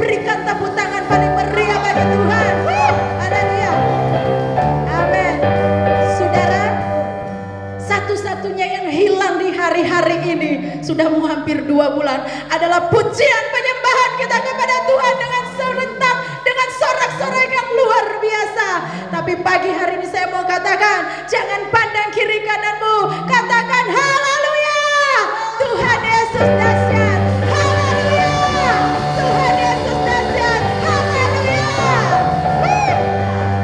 berikan tepuk tangan paling meriah bagi Tuhan. Haleluya. Amin. Saudara, satu-satunya yang hilang di hari-hari ini sudah mau hampir 2 bulan adalah pujian penyembahan kita kepada Tuhan dengan serentak, dengan sorak-sorai yang luar biasa. Tapi pagi hari ini saya mau katakan, jangan pandang kiri kananmu, katakan haleluya. Tuhan Yesus dahsyat. Haleluya. Tuhan Yesus dahsyat. Haleluya.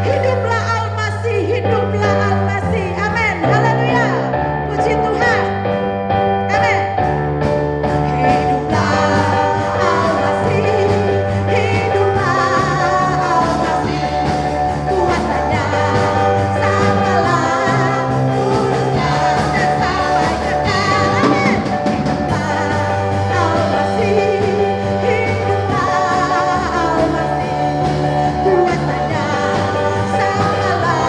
Hiduplah Al-Masih, hiduplah Al-Masih. Amin. Haleluya. Puji Tuhan. Amin. Hiduplah Al-Masih, hiduplah Al-Masih. Kuasanya samalah, tulusnya dan sampai kekal. Amin. Hiduplah Al-Masih, hiduplah Al-Masih. Kuasanya samalah,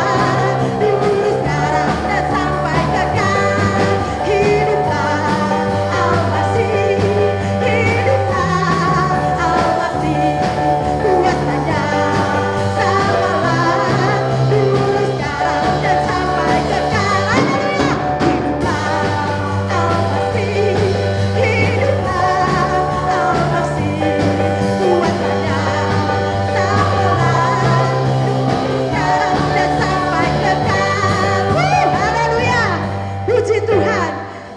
tulusnya dan sampai kekal. Hiduplah Al-Masih, hiduplah Al-Masih. Kuasanya samalah, tulusnya dan sampai kekal. Haleluya. Hiduplah Al-Masih, hiduplah Al-Masih. Kuasanya samalah, tulusnya dan sampai kekal. Haleluya. Puji Tuhan.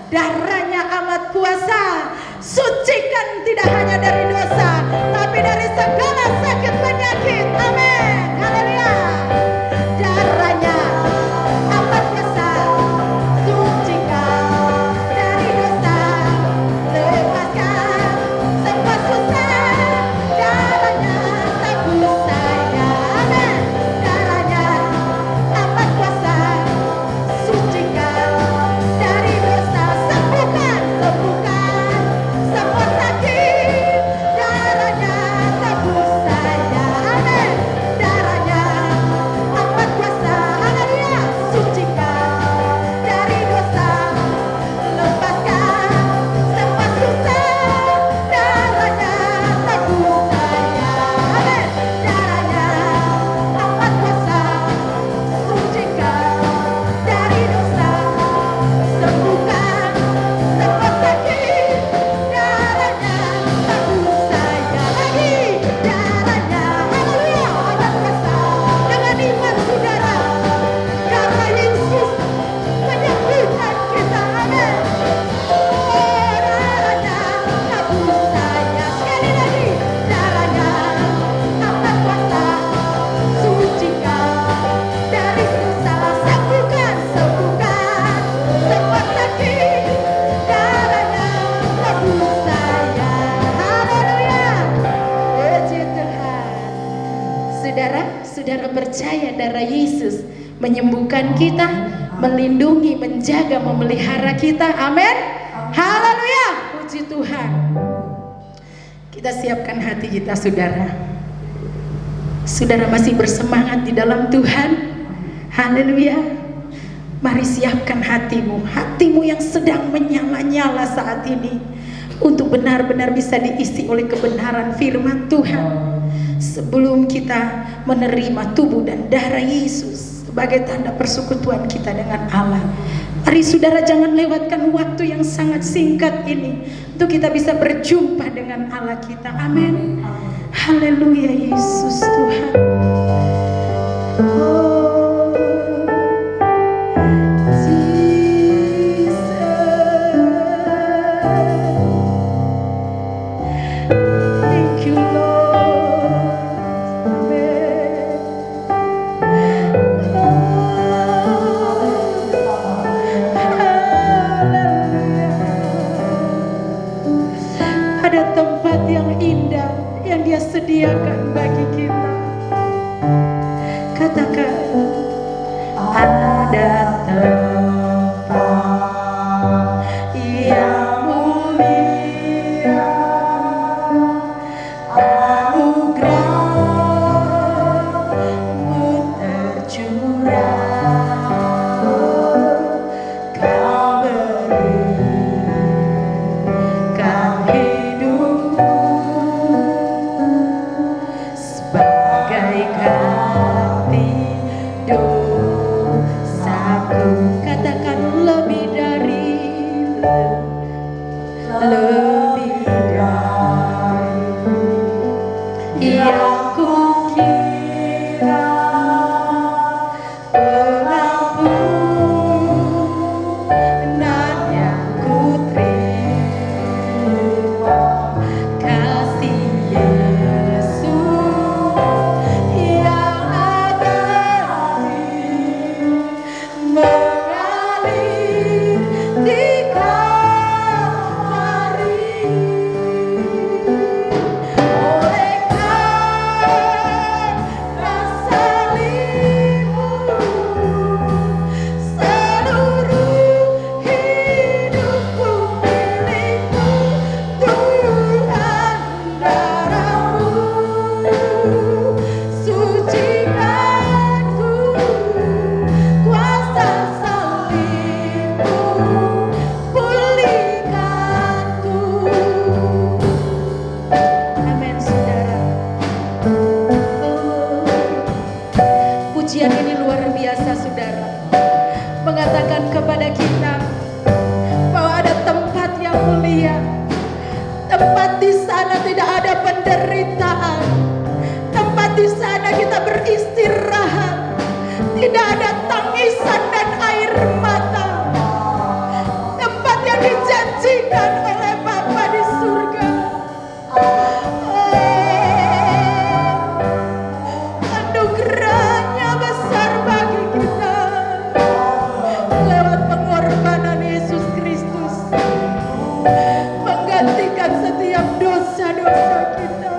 Darahnya amat kuasa, sucikan tidak hanya dari dosa, tapi dari segala sakit penyakit. Amin. Haleluya. Darahnya amat kuasa, sucikan dari dosa, lepaskan semua susah. Darahnya tebus saya. Amin. Darahnya amat kuasa, sucikan dari dosa, sembuhkan semua sakit. Darahnya tebus saya. Amin. Darahnya amat kuasa. Haleluya. Sucikan dari dosa, lepaskan semua susah. Darahnya tebus saya. Amin. Darahnya amat kuasa, sucikan dari dosa, sembuhkan semua sakit. Darahnya tebus saya. Lagi darahnya, haleluya, amat kuasa. Dengan iman saudara, karena Yesus menyembuhkan kita. Amin. Darahnya tebus saya. Sekali lagi, darahnya amat kuasa, sucikan dari dosa, sembuhkan semua sakit. Darahnya tebus saya. Haleluya. Puji Tuhan. Saudara percaya darah Yesus menyembuhkan kita, melindungi, menjaga, memelihara kita. Amin. Haleluya. Puji Tuhan. Kita siapkan hati kita, saudara. Saudara masih bersemangat di dalam Tuhan. Haleluya. Mari siapkan hatimu yang sedang menyala-nyala saat ini, untuk benar-benar bisa diisi oleh kebenaran firman Tuhan. Sebelum kita menerima tubuh dan darah Yesus sebagai tanda persekutuan kita dengan Allah, mari saudara jangan lewatkan waktu yang sangat singkat ini untuk kita bisa berjumpa dengan Allah kita. Amin. Haleluya. Yesus Tuhan. Thank you, Lord. Amen. Haleluya. Ada tempat yang indah yang Dia sediakan bagi kita. Katakan, ada tempat yang mulia, anugerah-Mu tercurah, Kau berikan hidupku yang kukira pengampunan yang kuterima, kasih Yesus yang abadi mengalir di Kalvari. Oleh karena salibmu, seluruh hidupku milikmu, Tuhan darahmu sucikanku, kuasa salibmu pulihkanku. Amin, saudara. Pujian ini luar biasa, saudara, mengatakan kepada kita bahwa ada tempat yang mulia. Tempat di sana tidak ada penderitaan. Tempat di sana kita beristirahat. Tidak ada tangisan dan air mata. Tempat yang dijanjikan oleh Bapa di surga. Anugerahnya besar bagi kita lewat pengorbanan Yesus Kristus, menggantikan setiap dosa-dosa kita.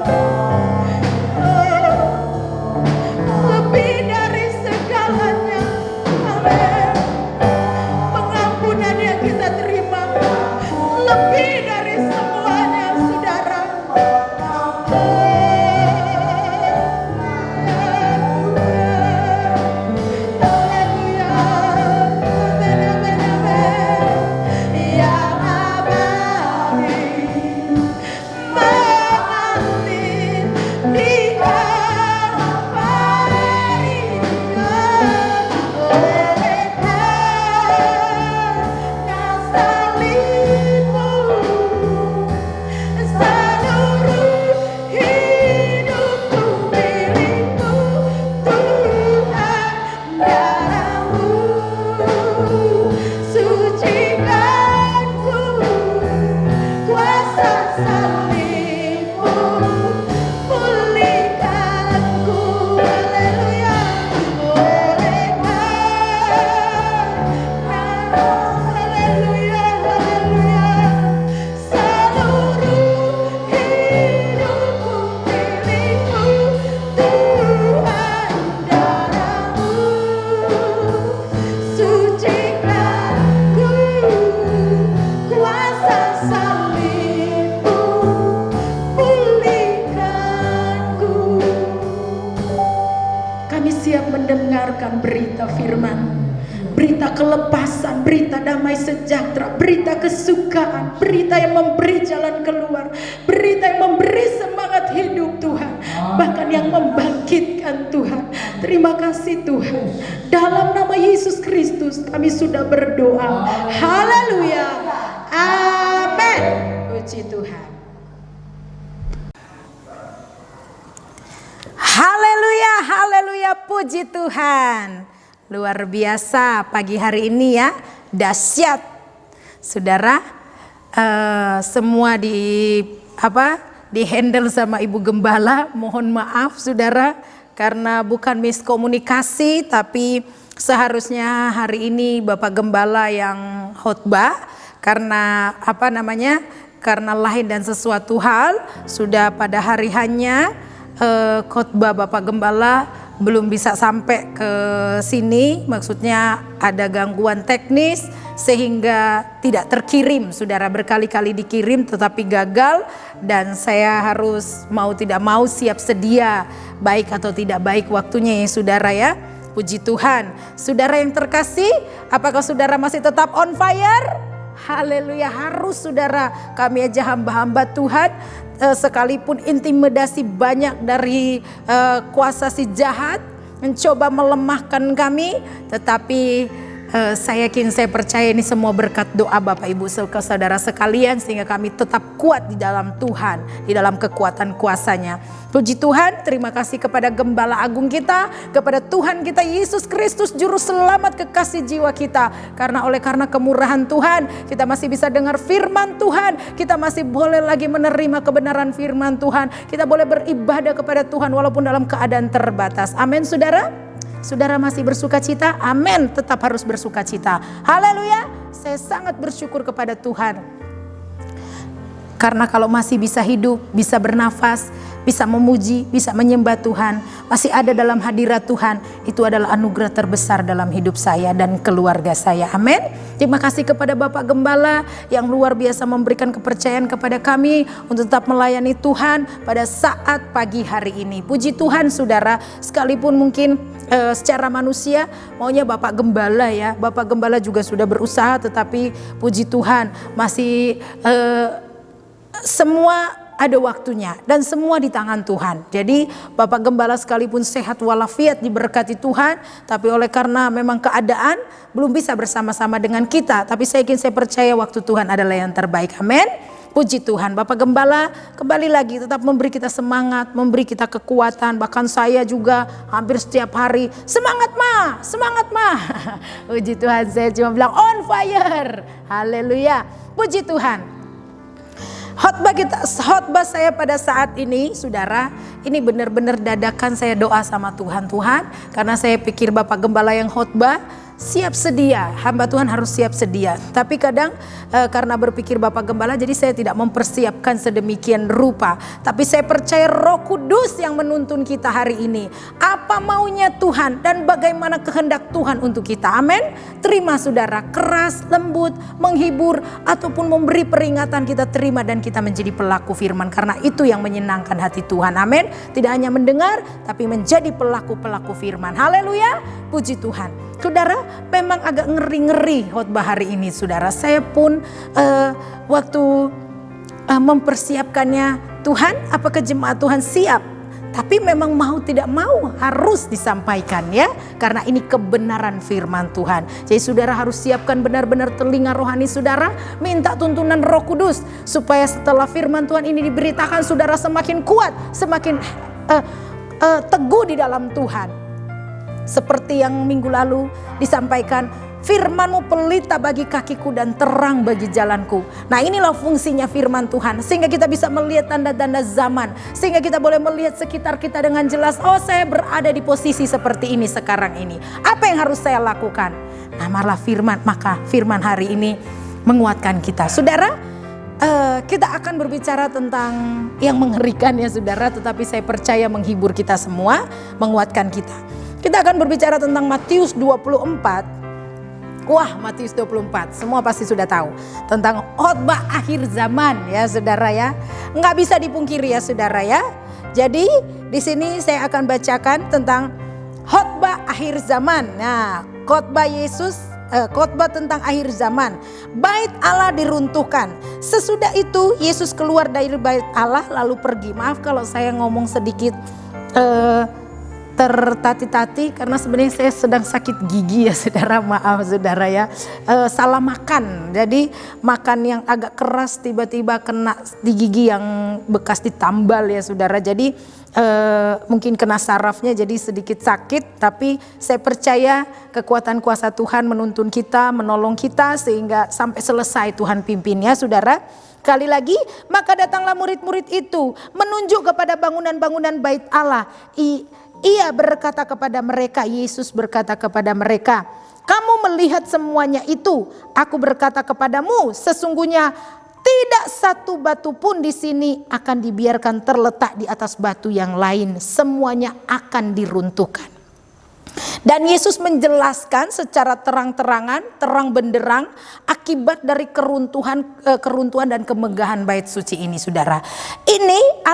Lebih dari segalanya, amin. Pengampunan yang kita terima lebih dari semuanya, saudara. Haleluya, amin, amin, amin. Yang abadi mengalir di Kalvari. Oleh karena salibmu, seluruh hidupku milikmu, Tuhan darahmu sucikanku, kuasa salibmu pulihkanku. Haleluya. Oleh karena, haleluya, haleluya, seluruh hidupku milikmu, Tuhan darahmu sucikanku, kuasa salibmu pulihkanku. Kami siap mendengarkan berita firman, berita kelepasan, berita damai sejahtera, berita kesukaan, berita yang memberi jalan keluar, berita yang memberi semangat hidup Tuhan, bahkan yang membangkitkan Tuhan. Terima kasih Tuhan. Dalam nama Yesus Kristus kami sudah berdoa. Haleluya. Amin. Puji Tuhan. Haleluya, haleluya, puji Tuhan. Luar biasa pagi hari ini ya, dahsyat. Saudara, semua di handle sama Ibu Gembala. Mohon maaf saudara, karena bukan miskomunikasi, tapi seharusnya hari ini Bapak Gembala yang khotbah, karena karena lain dan sesuatu hal sudah pada hari hanya khotbah Bapak Gembala belum bisa sampai ke sini, maksudnya ada gangguan teknis sehingga tidak terkirim. Saudara, berkali-kali dikirim tetapi gagal, dan saya harus mau tidak mau siap sedia, baik atau tidak baik waktunya ya saudara ya. Puji Tuhan. Saudara yang terkasih, apakah saudara masih tetap on fire? Haleluya, harus saudara. Kami aja hamba-hamba Tuhan, sekalipun intimidasi banyak dari kuasa si jahat mencoba melemahkan kami, tetapi saya yakin, saya percaya ini semua berkat doa Bapak Ibu saudara sekalian, sehingga kami tetap kuat di dalam Tuhan, di dalam kekuatan kuasa-Nya. Puji Tuhan, terima kasih kepada Gembala Agung kita, kepada Tuhan kita Yesus Kristus Juru Selamat kekasih jiwa kita. Karena kemurahan Tuhan, kita masih bisa dengar firman Tuhan, kita masih boleh lagi menerima kebenaran firman Tuhan, kita boleh beribadah kepada Tuhan walaupun dalam keadaan terbatas. Amin saudara. Saudara masih bersuka cita? Amin, tetap harus bersuka cita. Haleluya. Saya sangat bersyukur kepada Tuhan. Karena kalau masih bisa hidup, bisa bernafas, bisa memuji, bisa menyembah Tuhan, masih ada dalam hadirat Tuhan, itu adalah anugerah terbesar dalam hidup saya dan keluarga saya. Amin. Terima kasih kepada Bapak Gembala yang luar biasa memberikan kepercayaan kepada kami untuk tetap melayani Tuhan pada saat pagi hari ini. Puji Tuhan saudara, sekalipun mungkin secara manusia maunya Bapak Gembala ya, Bapak Gembala juga sudah berusaha, tetapi puji Tuhan masih semua ada waktunya dan semua di tangan Tuhan. Jadi Bapak Gembala sekalipun sehat walafiat diberkati Tuhan, tapi oleh karena memang keadaan belum bisa bersama-sama dengan kita, tapi saya percaya waktu Tuhan adalah yang terbaik. Amin. Puji Tuhan. Bapak Gembala kembali lagi tetap memberi kita semangat, memberi kita kekuatan. Bahkan saya juga hampir setiap hari, semangat ma, semangat ma. Puji Tuhan, saya cuma bilang on fire. Haleluya. Puji Tuhan. Khotbah saya pada saat ini saudara, ini benar-benar dadakan saya doa sama Tuhan, karena saya pikir Bapak Gembala yang khotbah siap sedia, hamba Tuhan harus siap sedia. Tapi kadang karena berpikir Bapak Gembala, jadi saya tidak mempersiapkan sedemikian rupa. Tapi saya percaya Roh Kudus yang menuntun kita hari ini. Apa maunya Tuhan dan bagaimana kehendak Tuhan untuk kita. Amin. Terima saudara, keras, lembut, menghibur ataupun memberi peringatan, kita terima dan kita menjadi pelaku firman. Karena itu yang menyenangkan hati Tuhan. Amin. Tidak hanya mendengar tapi menjadi pelaku-pelaku firman. Haleluya. Puji Tuhan. Saudara, memang agak ngeri-ngeri khotbah hari ini saudara. Saya pun waktu mempersiapkannya, Tuhan apakah jemaat Tuhan siap? Tapi memang mau tidak mau harus disampaikan ya. Karena ini kebenaran firman Tuhan. Jadi saudara harus siapkan benar-benar telinga rohani saudara. Minta tuntunan Roh Kudus. Supaya setelah firman Tuhan ini diberitakan, saudara semakin kuat, semakin teguh di dalam Tuhan. Seperti yang minggu lalu disampaikan, firman-Mu pelita bagi kakiku dan terang bagi jalanku. Nah inilah fungsinya firman Tuhan. Sehingga kita bisa melihat tanda-tanda zaman. Sehingga kita boleh melihat sekitar kita dengan jelas. Oh, saya berada di posisi seperti ini sekarang ini. Apa yang harus saya lakukan? Nah malah maka firman hari ini menguatkan kita. Saudara, kita akan berbicara tentang yang mengerikan ya saudara. Tetapi saya percaya menghibur kita semua, menguatkan kita. Kita akan berbicara tentang Matius 24. Wah, Matius 24, semua pasti sudah tahu. Tentang khotbah akhir zaman ya saudara ya. Nggak bisa dipungkiri ya saudara ya. Jadi di sini saya akan bacakan tentang khotbah akhir zaman. Nah, khotbah Yesus, khotbah tentang akhir zaman. Bait Allah diruntuhkan. Sesudah itu Yesus keluar dari bait Allah lalu pergi. Maaf kalau saya ngomong sedikit tertati-tati karena sebenarnya saya sedang sakit gigi ya saudara, maaf saudara ya. Salah makan, jadi makan yang agak keras tiba-tiba kena di gigi yang bekas ditambal ya saudara. Jadi mungkin kena sarafnya jadi sedikit sakit, tapi saya percaya kekuatan kuasa Tuhan menuntun kita, menolong kita sehingga sampai selesai Tuhan pimpin ya saudara. Sekali lagi, maka datanglah murid-murid itu menunjuk kepada bangunan-bangunan bait Allah. Ia berkata kepada mereka, Yesus berkata kepada mereka, kamu melihat semuanya itu. Aku berkata kepadamu, sesungguhnya tidak satu batu pun di sini akan dibiarkan terletak di atas batu yang lain. Semuanya akan diruntuhkan. Dan Yesus menjelaskan secara terang-terangan, terang benderang akibat dari keruntuhan dan kemegahan bait suci ini saudara. Ini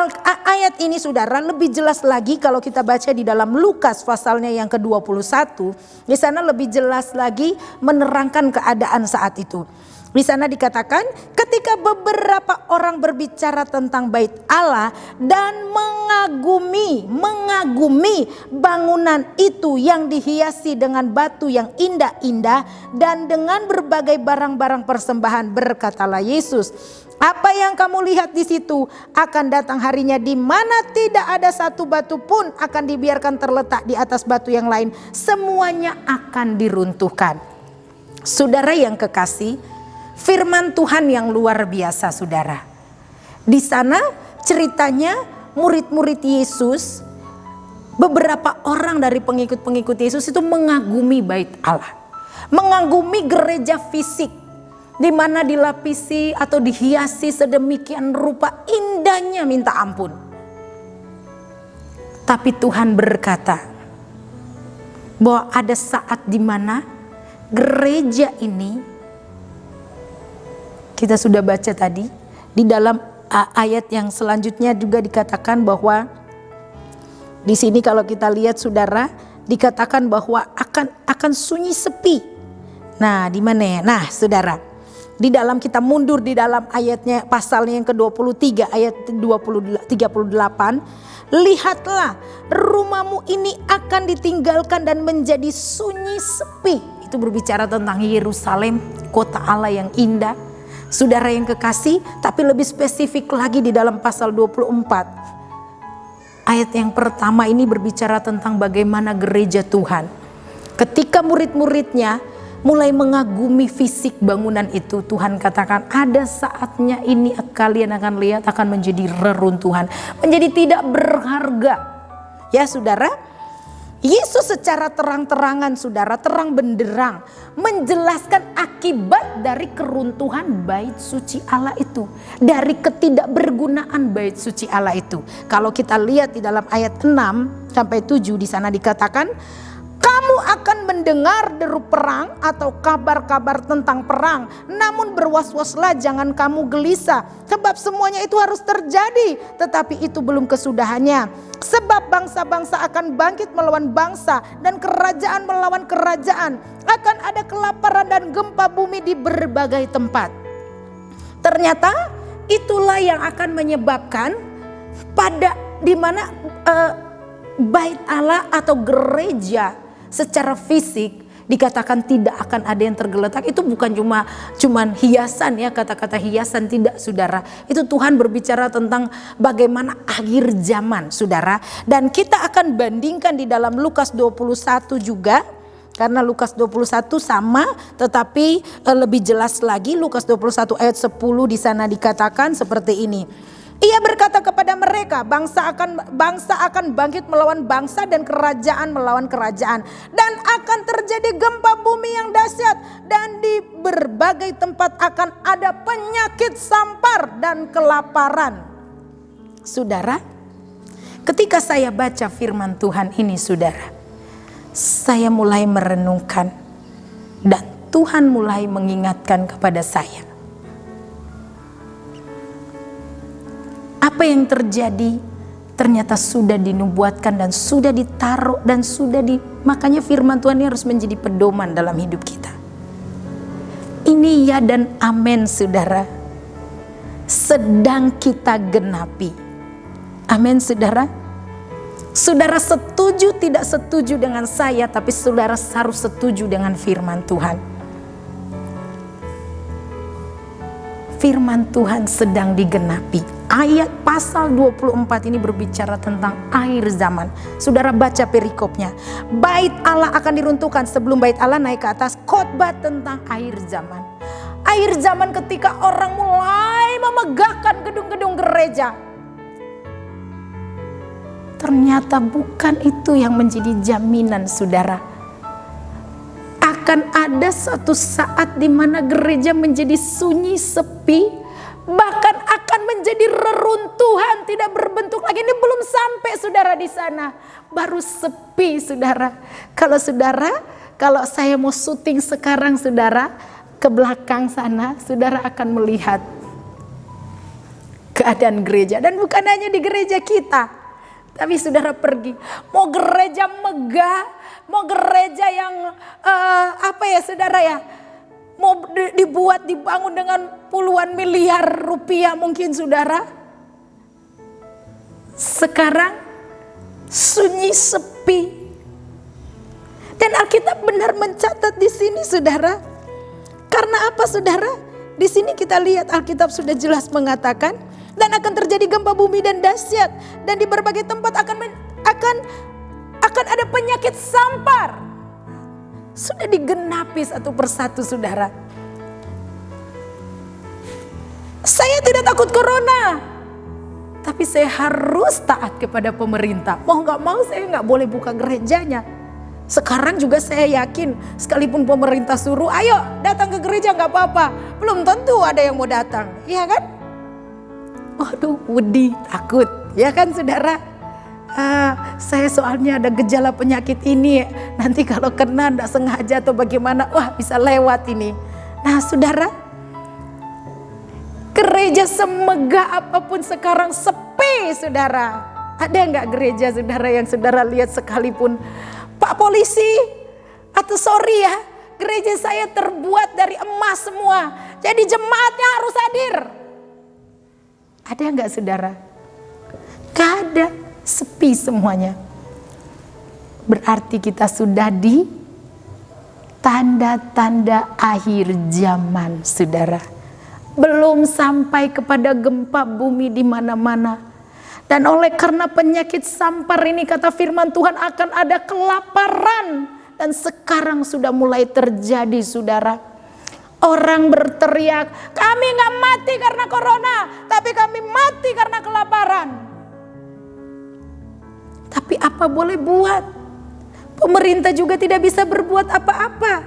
ayat ini saudara lebih jelas lagi kalau kita baca di dalam Lukas pasalnya yang ke-21. Di sana lebih jelas lagi menerangkan keadaan saat itu. Di sana dikatakan ketika beberapa orang berbicara tentang bait Allah dan mengagumi bangunan itu yang dihiasi dengan batu yang indah-indah dan dengan berbagai barang-barang persembahan, berkatalah Yesus, apa yang kamu lihat di situ akan datang harinya di mana tidak ada satu batu pun akan dibiarkan terletak di atas batu yang lain. Semuanya akan diruntuhkan. Saudara yang kekasih, firman Tuhan yang luar biasa, saudara. Di sana ceritanya murid-murid Yesus, beberapa orang dari pengikut-pengikut Yesus itu mengagumi bait Allah. Mengagumi gereja fisik, di mana dilapisi atau dihiasi sedemikian rupa indahnya minta ampun. Tapi Tuhan berkata bahwa ada saat di mana gereja ini, kita sudah baca tadi di dalam ayat yang selanjutnya juga dikatakan bahwa di sini kalau kita lihat saudara, dikatakan bahwa akan sunyi sepi. Nah, di mana ya? Nah, saudara, di dalam kita mundur di dalam ayatnya, pasalnya yang ke-23 ayat 38, lihatlah rumahmu ini akan ditinggalkan dan menjadi sunyi sepi. Itu berbicara tentang Yerusalem, kota Allah yang indah. Saudara yang kekasih, tapi lebih spesifik lagi di dalam pasal 24. Ayat yang pertama ini berbicara tentang bagaimana gereja Tuhan, ketika murid-muridnya mulai mengagumi fisik bangunan itu, Tuhan katakan ada saatnya ini kalian akan lihat akan menjadi reruntuhan, menjadi tidak berharga. Ya saudara, Yesus secara terang-terangan saudara, terang benderang menjelaskan akibat dari keruntuhan bait suci Allah itu, dari ketidakbergunaan bait suci Allah itu. Kalau kita lihat di dalam ayat 6 sampai 7 di sana dikatakan, kamu akan mendengar deru perang atau kabar-kabar tentang perang. Namun berwas-waslah, jangan kamu gelisah. Sebab semuanya itu harus terjadi, tetapi itu belum kesudahannya. Sebab bangsa-bangsa akan bangkit melawan bangsa dan kerajaan melawan kerajaan. Akan ada kelaparan dan gempa bumi di berbagai tempat. Ternyata itulah yang akan menyebabkan pada di mana bait Allah atau gereja secara fisik dikatakan tidak akan ada yang tergeletak. Itu bukan cuman hiasan ya, kata-kata hiasan, tidak saudara. Itu Tuhan berbicara tentang bagaimana akhir zaman saudara. Dan kita akan bandingkan di dalam Lukas 21 juga, karena Lukas 21 sama tetapi lebih jelas lagi. Lukas 21 ayat 10 di sana dikatakan seperti ini. Ia berkata kepada mereka, bangsa akan bangkit melawan bangsa dan kerajaan melawan kerajaan. Dan akan terjadi gempa bumi yang dahsyat. Dan di berbagai tempat akan ada penyakit sampar dan kelaparan. Saudara, ketika saya baca firman Tuhan ini saudara, saya mulai merenungkan. Dan Tuhan mulai mengingatkan kepada saya. Apa yang terjadi ternyata sudah dinubuatkan dan sudah ditaruh dan makanya firman Tuhan ini harus menjadi pedoman dalam hidup kita. Ini ya dan amin saudara, sedang kita genapi. Amin saudara. Saudara setuju tidak setuju dengan saya, tapi saudara harus setuju dengan firman Tuhan. Firman Tuhan sedang digenapi. Ayat pasal 24 ini berbicara tentang akhir zaman. Saudara baca perikopnya. Bait Allah akan diruntuhkan. Sebelum bait Allah naik ke atas, khotbah tentang akhir zaman. Akhir zaman ketika orang mulai memegahkan gedung-gedung gereja. Ternyata bukan itu yang menjadi jaminan saudara. Akan ada suatu saat di mana gereja menjadi sunyi sepi, bahkan akan menjadi reruntuhan, tidak berbentuk lagi. Ini belum sampai saudara di sana, baru sepi saudara. Kalau saya mau syuting sekarang saudara, ke belakang sana saudara akan melihat keadaan gereja. Dan bukan hanya di gereja kita, tapi saudara pergi, mau gereja megah, mau gereja yang saudara ya, mau dibangun dengan puluhan miliar rupiah mungkin saudara. Sekarang sunyi sepi. Dan Alkitab benar mencatat di sini saudara. Karena apa saudara? Di sini kita lihat Alkitab sudah jelas mengatakan dan akan terjadi gempa bumi dan dahsyat dan di berbagai tempat akan ada penyakit sampar. Sudah digenapi satu persatu saudara. Saya tidak takut corona, tapi saya harus taat kepada pemerintah. Mau gak mau saya gak boleh buka gerejanya. Sekarang juga saya yakin sekalipun pemerintah suruh ayo datang ke gereja gak apa-apa, belum tentu ada yang mau datang, iya kan? Waduh, wedi, takut, ya kan saudara? Saya soalnya ada gejala penyakit ini, nanti kalau kena tidak sengaja atau bagaimana, wah bisa lewat ini. Nah saudara, gereja semegah apapun sekarang sepi saudara. Ada nggak gereja saudara yang saudara lihat sekalipun, Pak polisi, atau sorry ya, gereja saya terbuat dari emas semua, jadi jemaatnya harus hadir. Ada nggak saudara? Gak ada. Sepi semuanya. Berarti kita sudah di tanda-tanda akhir zaman saudara. Belum sampai kepada gempa bumi di mana-mana. Dan oleh karena penyakit sampar ini kata firman Tuhan akan ada kelaparan. Dan sekarang sudah mulai terjadi saudara. Orang berteriak, kami gak mati karena corona, tapi kami mati karena kelaparan. Tapi apa boleh buat? Pemerintah juga tidak bisa berbuat apa-apa.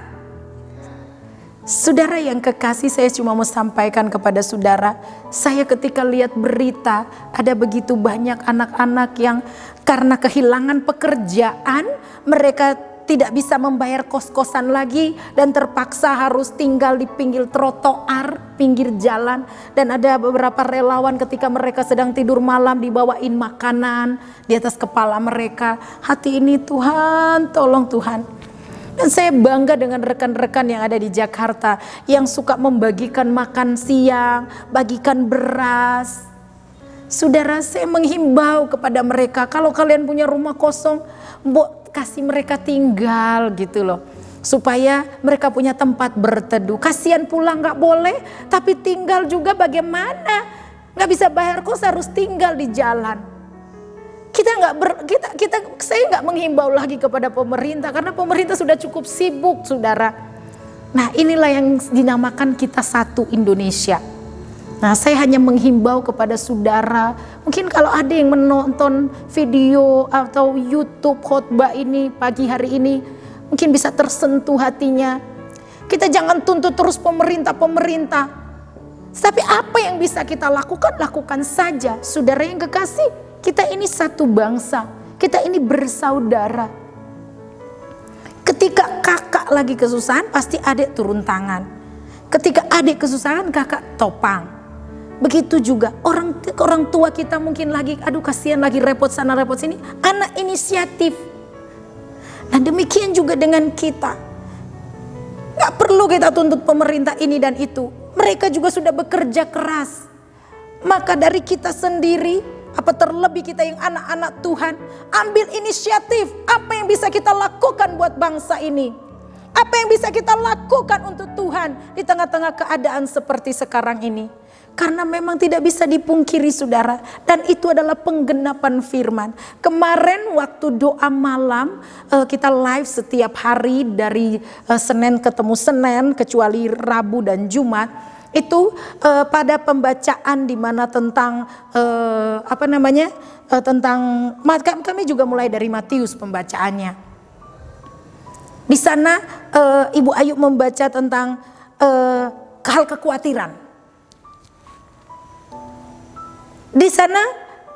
Saudara yang kekasih, saya cuma mau sampaikan kepada saudara, saya ketika lihat berita ada begitu banyak anak-anak yang karena kehilangan pekerjaan, mereka tidak bisa membayar kos-kosan lagi dan terpaksa harus tinggal di pinggir trotoar, pinggir jalan. Dan ada beberapa relawan ketika mereka sedang tidur malam dibawain makanan di atas kepala mereka. Hati ini Tuhan, tolong Tuhan. Dan saya bangga dengan rekan-rekan yang ada di Jakarta yang suka membagikan makan siang, bagikan beras. Saudara, saya menghimbau kepada mereka, kalau kalian punya rumah kosong, kasih mereka tinggal gitu loh. Supaya mereka punya tempat berteduh. Kasihan pulang gak boleh, tapi tinggal juga bagaimana? Gak bisa bayar kos, harus tinggal di jalan. Saya gak menghimbau lagi kepada pemerintah, karena pemerintah sudah cukup sibuk saudara. Nah inilah yang dinamakan kita satu Indonesia. Nah saya hanya menghimbau kepada saudara, mungkin kalau ada yang menonton video atau YouTube khotbah ini pagi hari ini, mungkin bisa tersentuh hatinya. Kita jangan tuntut terus pemerintah. Tapi apa yang bisa kita lakukan, lakukan saja. Saudara yang kekasih, kita ini satu bangsa, kita ini bersaudara. Ketika kakak lagi kesusahan, pasti adik turun tangan. Ketika adik kesusahan, kakak topang. Begitu juga orang tua kita mungkin lagi aduh kasihan lagi repot sana repot sini, anak inisiatif. Nah demikian juga dengan kita. Gak perlu kita tuntut pemerintah ini dan itu. Mereka juga sudah bekerja keras. Maka dari kita sendiri, apa terlebih kita yang anak-anak Tuhan, ambil inisiatif. Apa yang bisa kita lakukan buat bangsa ini? Apa yang bisa kita lakukan untuk Tuhan di tengah-tengah keadaan seperti sekarang ini? Karena memang tidak bisa dipungkiri saudara, dan itu adalah penggenapan firman. Kemarin waktu doa malam, kita live setiap hari dari Senin ketemu Senin, kecuali Rabu dan Jumat. Itu pada pembacaan di mana tentang tentang kami juga mulai dari Matius pembacaannya. Di sana Ibu Ayu membaca tentang hal kekhawatiran. Di sana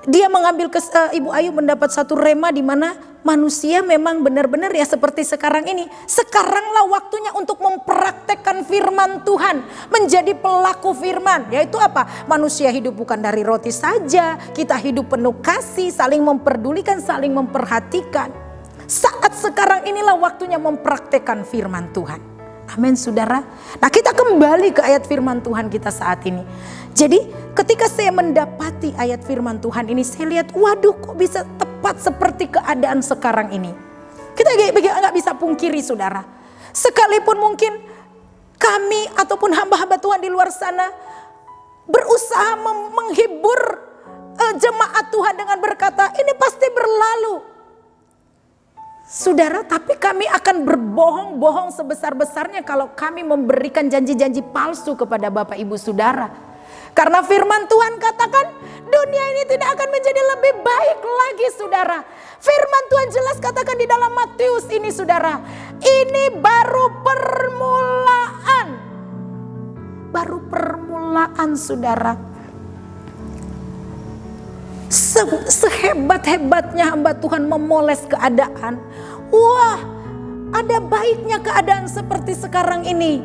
dia mengambil Ibu Ayu mendapat satu rema di mana manusia memang benar-benar ya seperti sekarang ini. Sekaranglah waktunya untuk mempraktekkan firman Tuhan, menjadi pelaku firman. Yaitu apa? Manusia hidup bukan dari roti saja, kita hidup penuh kasih, saling memperdulikan, saling memperhatikan. Saat sekarang inilah waktunya mempraktekkan firman Tuhan. Amin saudara. Nah kita kembali ke ayat firman Tuhan kita saat ini. Jadi ketika saya mendapati ayat firman Tuhan ini, saya lihat waduh kok bisa tepat seperti keadaan sekarang ini. Kita nggak bisa pungkiri saudara. Sekalipun mungkin kami ataupun hamba-hamba Tuhan di luar sana berusaha menghibur jemaat Tuhan dengan berkata ini pasti berlalu. Saudara, tapi kami akan berbohong-bohong sebesar-besarnya kalau kami memberikan janji-janji palsu kepada Bapak Ibu Saudara. Karena firman Tuhan katakan dunia ini tidak akan menjadi lebih baik lagi saudara. Firman Tuhan jelas katakan di dalam Matius ini saudara. Ini baru permulaan. Baru permulaan saudara. Sehebat-hebatnya hamba Tuhan memoles keadaan. Wah, ada baiknya keadaan seperti sekarang ini.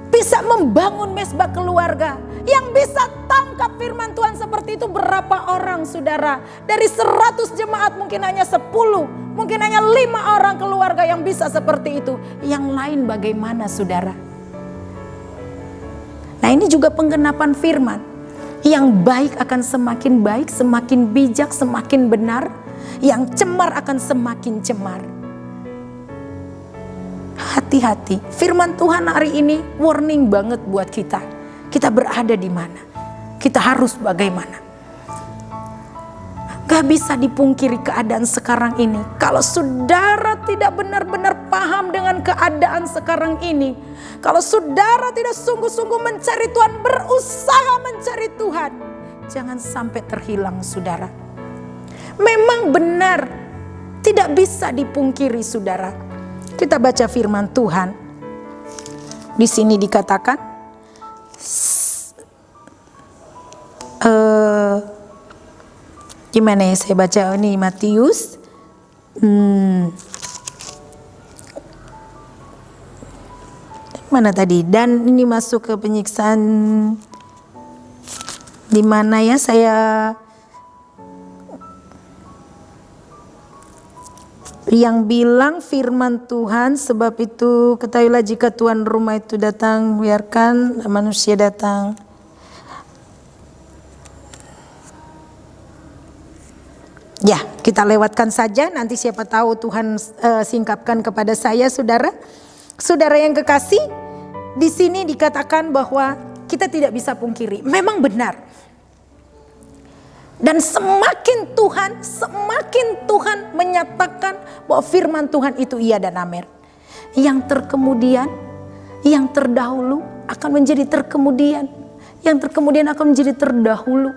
Bisa membangun mesbah keluarga. Yang bisa tangkap firman Tuhan seperti itu berapa orang saudara? Dari 100 jemaat mungkin hanya 10. Mungkin hanya 5 orang keluarga yang bisa seperti itu. Yang lain bagaimana saudara? Nah ini juga penggenapan firman. Yang baik akan semakin baik, semakin bijak, semakin benar. Yang cemar akan semakin cemar. Hati-hati, firman Tuhan hari ini warning banget buat kita. Kita berada di mana? Kita harus bagaimana? Gak bisa dipungkiri keadaan sekarang ini. Kalau saudara tidak benar-benar paham dengan keadaan sekarang ini. Kalau saudara tidak sungguh-sungguh mencari Tuhan, berusaha mencari Tuhan. Jangan sampai terhilang saudara. Memang benar, tidak bisa dipungkiri saudara. Kita baca firman Tuhan. Di sini dikatakan, gimana ya saya baca ini Matius. Mana tadi? Dan ini masuk ke penyiksaan. Di mana ya saya? Yang bilang firman Tuhan, sebab itu ketahuilah jika tuan rumah itu datang, biarkan manusia datang. Ya, kita lewatkan saja, nanti siapa tahu Tuhan singkapkan kepada saya saudara. Saudara yang kekasih, di sini dikatakan bahwa kita tidak bisa pungkiri, memang benar. Dan semakin Tuhan menyatakan bahwa firman Tuhan itu iya dan amin. Yang terkemudian, yang terdahulu akan menjadi terkemudian. Yang terkemudian akan menjadi terdahulu.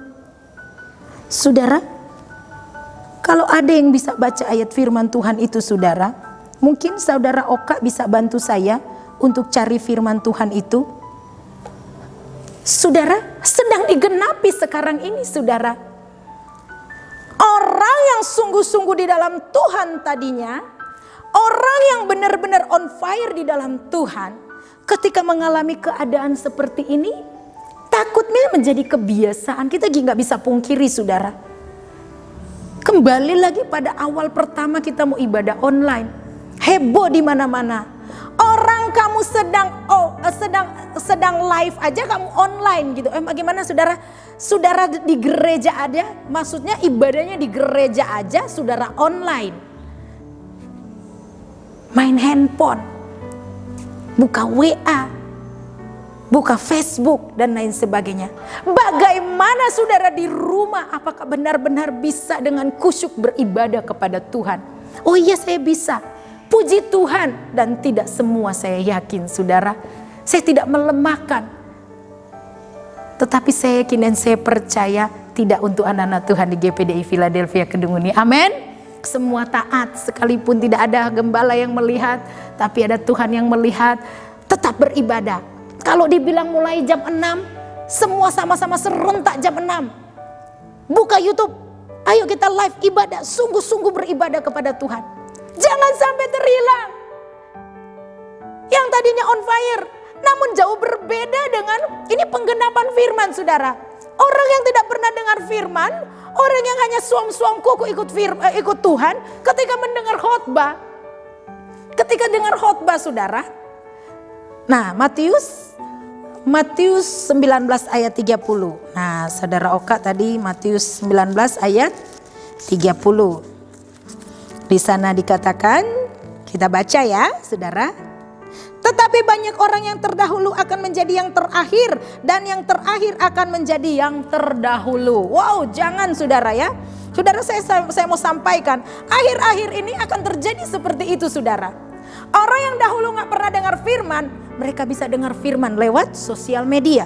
Saudara, kalau ada yang bisa baca ayat firman Tuhan itu saudara, mungkin saudara Oka bisa bantu saya untuk cari firman Tuhan itu. Saudara, sedang digenapi sekarang ini saudara. Orang yang sungguh-sungguh di dalam Tuhan tadinya, orang yang benar-benar on fire di dalam Tuhan, ketika mengalami keadaan seperti ini, takutnya menjadi kebiasaan. Kita nggak bisa pungkiri saudara. Kembali lagi pada awal pertama kita mau ibadah online, heboh di mana-mana. Orang kamu sedang live aja kamu online gitu. Bagaimana saudara? Saudara di gereja ada, maksudnya ibadahnya di gereja aja, saudara online. Main handphone, buka WA, buka Facebook dan lain sebagainya. Bagaimana saudara di rumah, apakah benar-benar bisa dengan khusyuk beribadah kepada Tuhan? Oh iya saya bisa. Puji Tuhan, dan tidak semua saya yakin saudara. Saya tidak melemahkan. Tetapi saya yakin dan saya percaya tidak untuk anak-anak Tuhan di GPDI Philadelphia Kedung ini. Amin. Semua taat sekalipun tidak ada gembala yang melihat. Tapi ada Tuhan yang melihat. Tetap beribadah. Kalau dibilang mulai jam 6. Semua sama-sama serentak jam 6. Buka YouTube. Ayo kita live ibadah. Sungguh-sungguh beribadah kepada Tuhan. Jangan sampai terhilang. Yang tadinya on fire, namun jauh berbeda dengan ini penggenapan firman saudara. Orang yang tidak pernah dengar firman, orang yang hanya suam-suam kuku ikut Tuhan, ketika mendengar khotbah, ketika dengar khotbah saudara, Nah, Matius 19 ayat 30. Nah, Saudara Oka tadi Matius 19 ayat 30. Di sana dikatakan, kita baca ya, Saudara. Tetapi banyak orang yang terdahulu akan menjadi yang terakhir, dan yang terakhir akan menjadi yang terdahulu. Wow, jangan Saudara ya. Saudara, saya mau sampaikan, akhir-akhir ini akan terjadi seperti itu, Saudara. Orang yang dahulu gak pernah dengar firman, mereka bisa dengar firman lewat sosial media.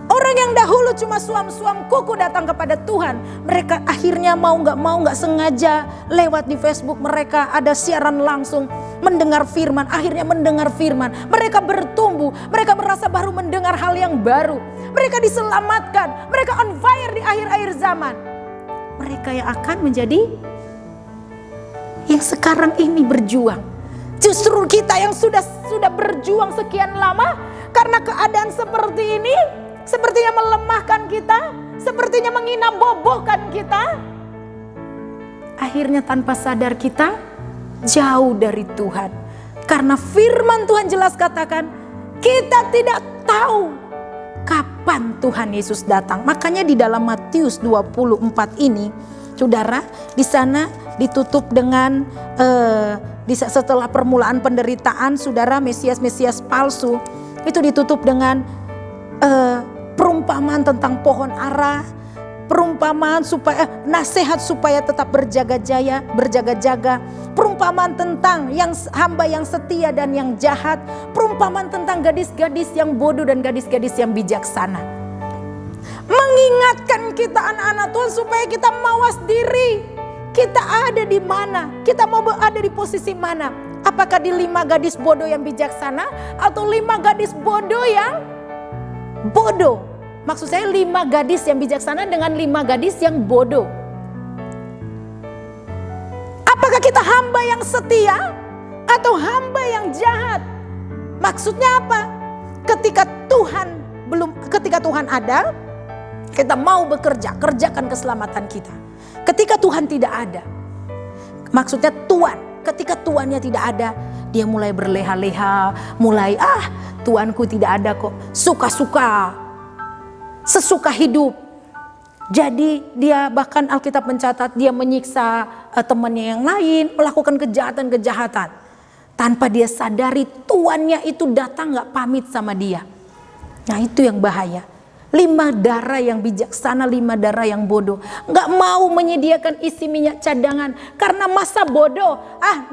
Orang yang dahulu cuma suam-suam kuku datang kepada Tuhan, mereka akhirnya mau gak sengaja lewat di Facebook mereka ada siaran langsung mendengar firman, akhirnya mendengar firman. Mereka bertumbuh, mereka merasa baru mendengar hal yang baru. Mereka diselamatkan, mereka on fire di akhir-akhir zaman. Mereka yang akan menjadi yang sekarang ini berjuang. Justru kita yang sudah berjuang sekian lama, karena keadaan seperti ini sepertinya melemahkan kita, sepertinya menginam-bobohkan kita. Akhirnya tanpa sadar kita jauh dari Tuhan. Karena firman Tuhan jelas katakan, kita tidak tahu kapan Tuhan Yesus datang. Makanya di dalam Matius 24 ini, Saudara, di sana ditutup dengan setelah permulaan penderitaan, Saudara, Mesias palsu itu ditutup dengan perumpamaan tentang pohon ara, perumpamaan supaya nasihat supaya tetap berjaga-jaga, perumpamaan tentang yang hamba yang setia dan yang jahat, perumpamaan tentang gadis-gadis yang bodoh dan gadis-gadis yang bijaksana. Mengingatkan kita anak-anak Tuhan supaya kita mawas diri. Kita ada di mana? Kita mau berada di posisi mana? Apakah di 5 gadis bodoh yang bijaksana atau 5 gadis bodoh yang bodoh? Maksud saya 5 gadis yang bijaksana dengan 5 gadis yang bodoh. Apakah kita hamba yang setia atau hamba yang jahat? Maksudnya apa? Ketika Tuhan ada, kita mau bekerja, kerjakan keselamatan kita. Ketika Tuhan tidak ada, maksudnya ketika Tuannya tidak ada, dia mulai berleha-leha, mulai Tuanku tidak ada kok, sesuka hidup. Jadi dia bahkan Alkitab mencatat dia menyiksa temannya yang lain, melakukan kejahatan-kejahatan. Tanpa dia sadari tuannya itu datang gak pamit sama dia. Nah itu yang bahaya. 5 darah yang bijaksana, 5 darah yang bodoh. Gak mau menyediakan isi minyak cadangan karena masa bodoh.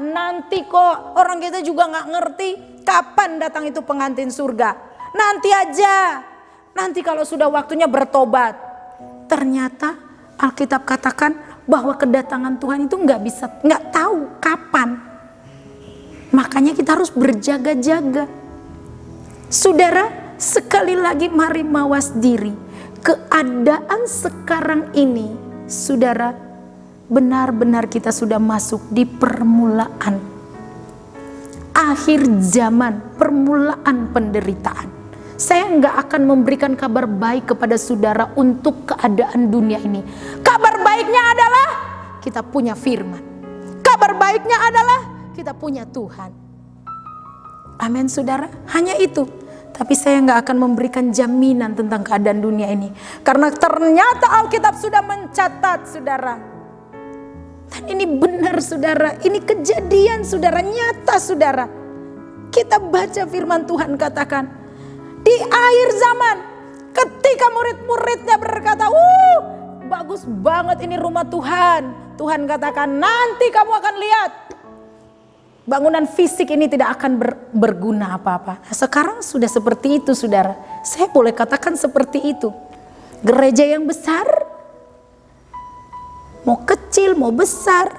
Nanti kok, orang kita juga gak ngerti kapan datang itu pengantin surga. Nanti aja, nanti kalau sudah waktunya bertobat. Ternyata Alkitab katakan bahwa kedatangan Tuhan itu gak tahu kapan. Makanya kita harus berjaga-jaga. Saudara, sekali lagi mari mawas diri. Keadaan sekarang ini, saudara, benar-benar kita sudah masuk di permulaan akhir zaman, permulaan penderitaan. Saya nggak akan memberikan kabar baik kepada saudara untuk keadaan dunia ini. Kabar baiknya adalah kita punya firman. Kabar baiknya adalah kita punya Tuhan. Amin, saudara. Hanya itu. Tapi saya nggak akan memberikan jaminan tentang keadaan dunia ini. Karena ternyata Alkitab sudah mencatat, saudara. Dan ini benar, saudara. Ini kejadian, saudara. Nyata, saudara. Kita baca firman Tuhan katakan. Di akhir zaman, ketika murid-muridnya berkata, bagus banget ini rumah Tuhan. Tuhan katakan, nanti kamu akan lihat. Bangunan fisik ini tidak akan berguna apa-apa. Nah, sekarang sudah seperti itu, saudara. Saya boleh katakan seperti itu. Gereja yang besar, mau kecil, mau besar,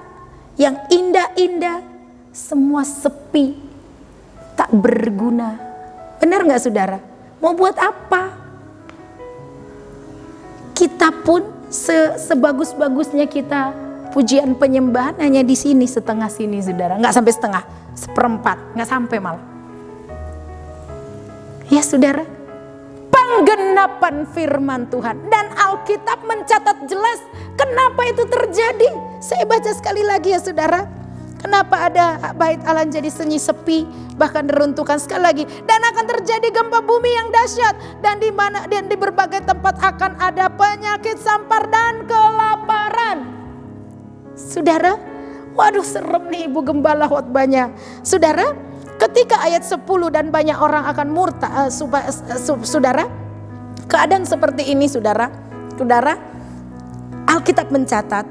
yang indah-indah, semua sepi, tak berguna. Benar gak, saudara? Mau buat apa? Kita pun sebagus-bagusnya kita pujian penyembahan hanya di sini setengah sini, saudara. Nggak sampai setengah, 1/4, nggak sampai malah. Ya saudara, penggenapan firman Tuhan. Dan Alkitab mencatat jelas kenapa itu terjadi. Saya baca sekali lagi ya saudara. Kenapa ada bait Allah jadi sunyi sepi, bahkan diruntuhkan? Sekali lagi, dan akan terjadi gempa bumi yang dahsyat, dan di berbagai tempat akan ada penyakit, sampar dan kelaparan. Saudara, waduh serem nih Ibu Gembala khotbahnya. Saudara, ketika ayat 10 dan banyak orang akan murtad, saudara, keadaan seperti ini saudara, Alkitab mencatat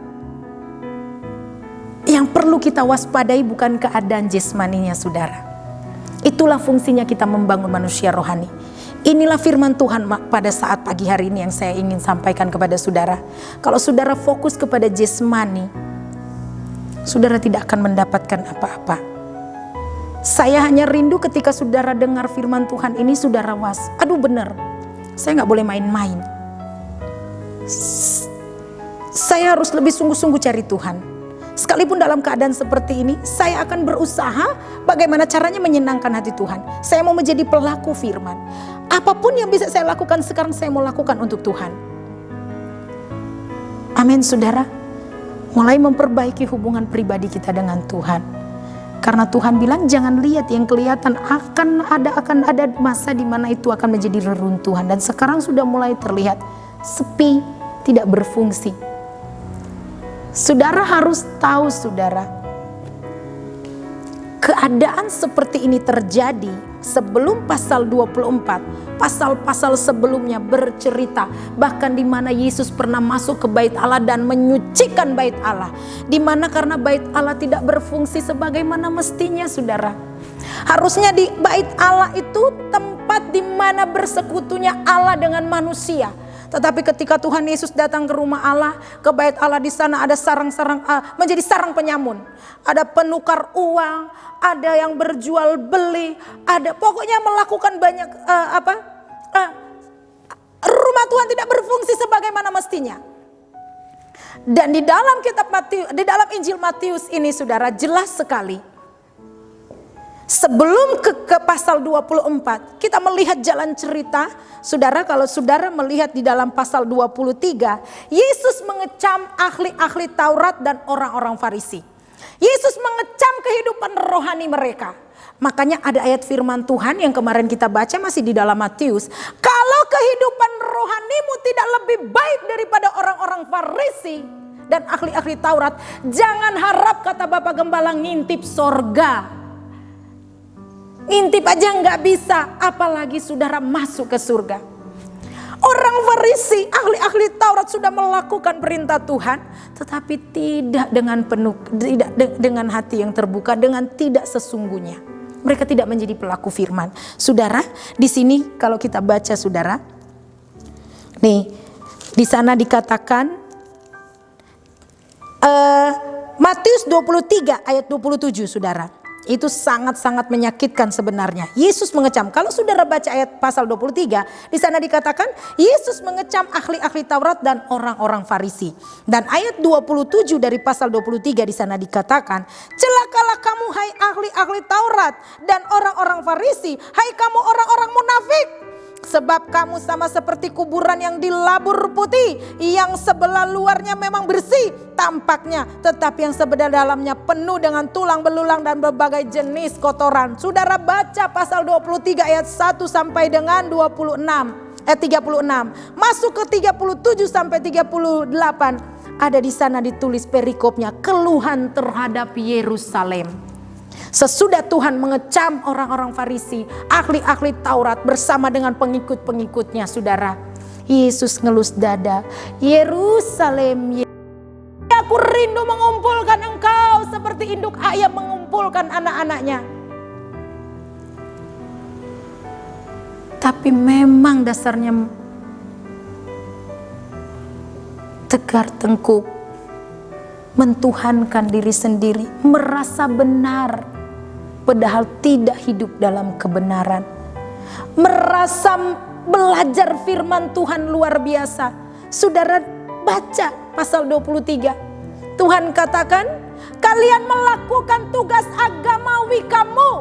yang perlu kita waspadai bukan keadaan jasmaninya saudara. Itulah fungsinya kita membangun manusia rohani. Inilah firman Tuhan pada saat pagi hari ini yang saya ingin sampaikan kepada saudara. Kalau saudara fokus kepada jasmani, saudara tidak akan mendapatkan apa-apa. Saya hanya rindu ketika saudara dengar firman Tuhan ini, saudara aduh benar, saya gak boleh main-main. Saya harus lebih sungguh-sungguh cari Tuhan. Sekalipun dalam keadaan seperti ini, saya akan berusaha bagaimana caranya menyenangkan hati Tuhan. Saya mau menjadi pelaku firman. Apapun yang bisa saya lakukan sekarang, saya mau lakukan untuk Tuhan. Amin saudara. Mulai memperbaiki hubungan pribadi kita dengan Tuhan. Karena Tuhan bilang jangan lihat yang kelihatan, akan ada masa di mana itu akan menjadi reruntuhan. Dan sekarang sudah mulai terlihat sepi, tidak berfungsi. Saudara harus tahu saudara, keadaan seperti ini terjadi sebelum pasal 24. Pasal-pasal sebelumnya bercerita bahkan di mana Yesus pernah masuk ke bait Allah dan menyucikan bait Allah. Di mana karena bait Allah tidak berfungsi sebagaimana mestinya saudara. Harusnya di bait Allah itu tempat di mana bersekutunya Allah dengan manusia. Tetapi ketika Tuhan Yesus datang ke rumah Allah, ke bait Allah, di sana ada sarang-sarang menjadi sarang penyamun. Ada penukar uang, ada yang berjual beli, ada pokoknya melakukan banyak rumah Tuhan tidak berfungsi sebagaimana mestinya. Dan di dalam kitab Matius, di dalam Injil Matius ini saudara jelas sekali. Sebelum ke pasal 24, kita melihat jalan cerita. Saudara, kalau saudara melihat di dalam pasal 23, Yesus mengecam ahli-ahli Taurat dan orang-orang Farisi. Yesus mengecam kehidupan rohani mereka. Makanya ada ayat firman Tuhan yang kemarin kita baca masih di dalam Matius. Kalau kehidupan rohanimu tidak lebih baik daripada orang-orang Farisi dan ahli-ahli Taurat, jangan harap, kata Bapak Gembala, ngintip sorga. Ngintip aja nggak bisa, apalagi saudara masuk ke surga. Orang Farisi, ahli-ahli Taurat sudah melakukan perintah Tuhan, tetapi tidak dengan penuh, tidak dengan hati yang terbuka, dengan tidak sesungguhnya. Mereka tidak menjadi pelaku firman. Saudara, di sini kalau kita baca saudara, nih di sana dikatakan Matius 23 ayat 27 saudara. Itu sangat-sangat menyakitkan sebenarnya. Yesus mengecam. Kalau saudara baca ayat pasal 23, di sana dikatakan Yesus mengecam ahli-ahli Taurat dan orang-orang Farisi. Dan ayat 27 dari pasal 23 di sana dikatakan, celakalah kamu hai ahli-ahli Taurat dan orang-orang Farisi, hai kamu orang-orang munafik. Sebab kamu sama seperti kuburan yang dilabur putih, yang sebelah luarnya memang bersih tampaknya, tetapi yang sebelah dalamnya penuh dengan tulang belulang dan berbagai jenis kotoran. Saudara baca pasal 23 ayat 1 sampai dengan 36, 36. Masuk ke 37 sampai 38. Ada di sana ditulis perikopnya, keluhan terhadap Yerusalem. Sesudah Tuhan mengecam orang-orang Farisi, ahli-ahli Taurat bersama dengan pengikut-pengikutnya, saudara, Yesus ngelus dada. Yerusalem, aku rindu mengumpulkan engkau seperti induk ayam mengumpulkan anak-anaknya. Tapi memang dasarnya tegar tengkuk, mentuhankan diri sendiri, merasa benar padahal tidak hidup dalam kebenaran. Merasa belajar firman Tuhan luar biasa. Saudara baca pasal 23. Tuhan katakan, kalian melakukan tugas agamawi kamu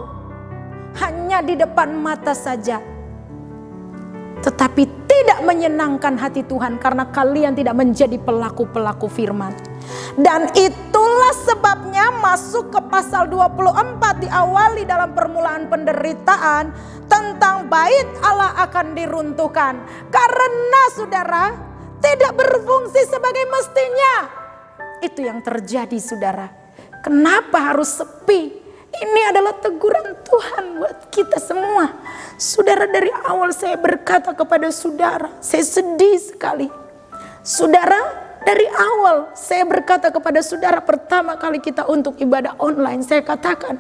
hanya di depan mata saja, tetapi tidak menyenangkan hati Tuhan karena kalian tidak menjadi pelaku-pelaku firman. Dan itulah sebabnya masuk ke pasal 24 diawali dalam permulaan penderitaan tentang bait Allah akan diruntuhkan. Karena saudara tidak berfungsi sebagai mestinya. Itu yang terjadi saudara. Kenapa harus sepi? Ini adalah teguran Tuhan buat kita semua. Saudara, dari awal saya berkata kepada saudara, saya sedih sekali. Saudara, dari awal saya berkata kepada saudara, pertama kali kita untuk ibadah online, saya katakan,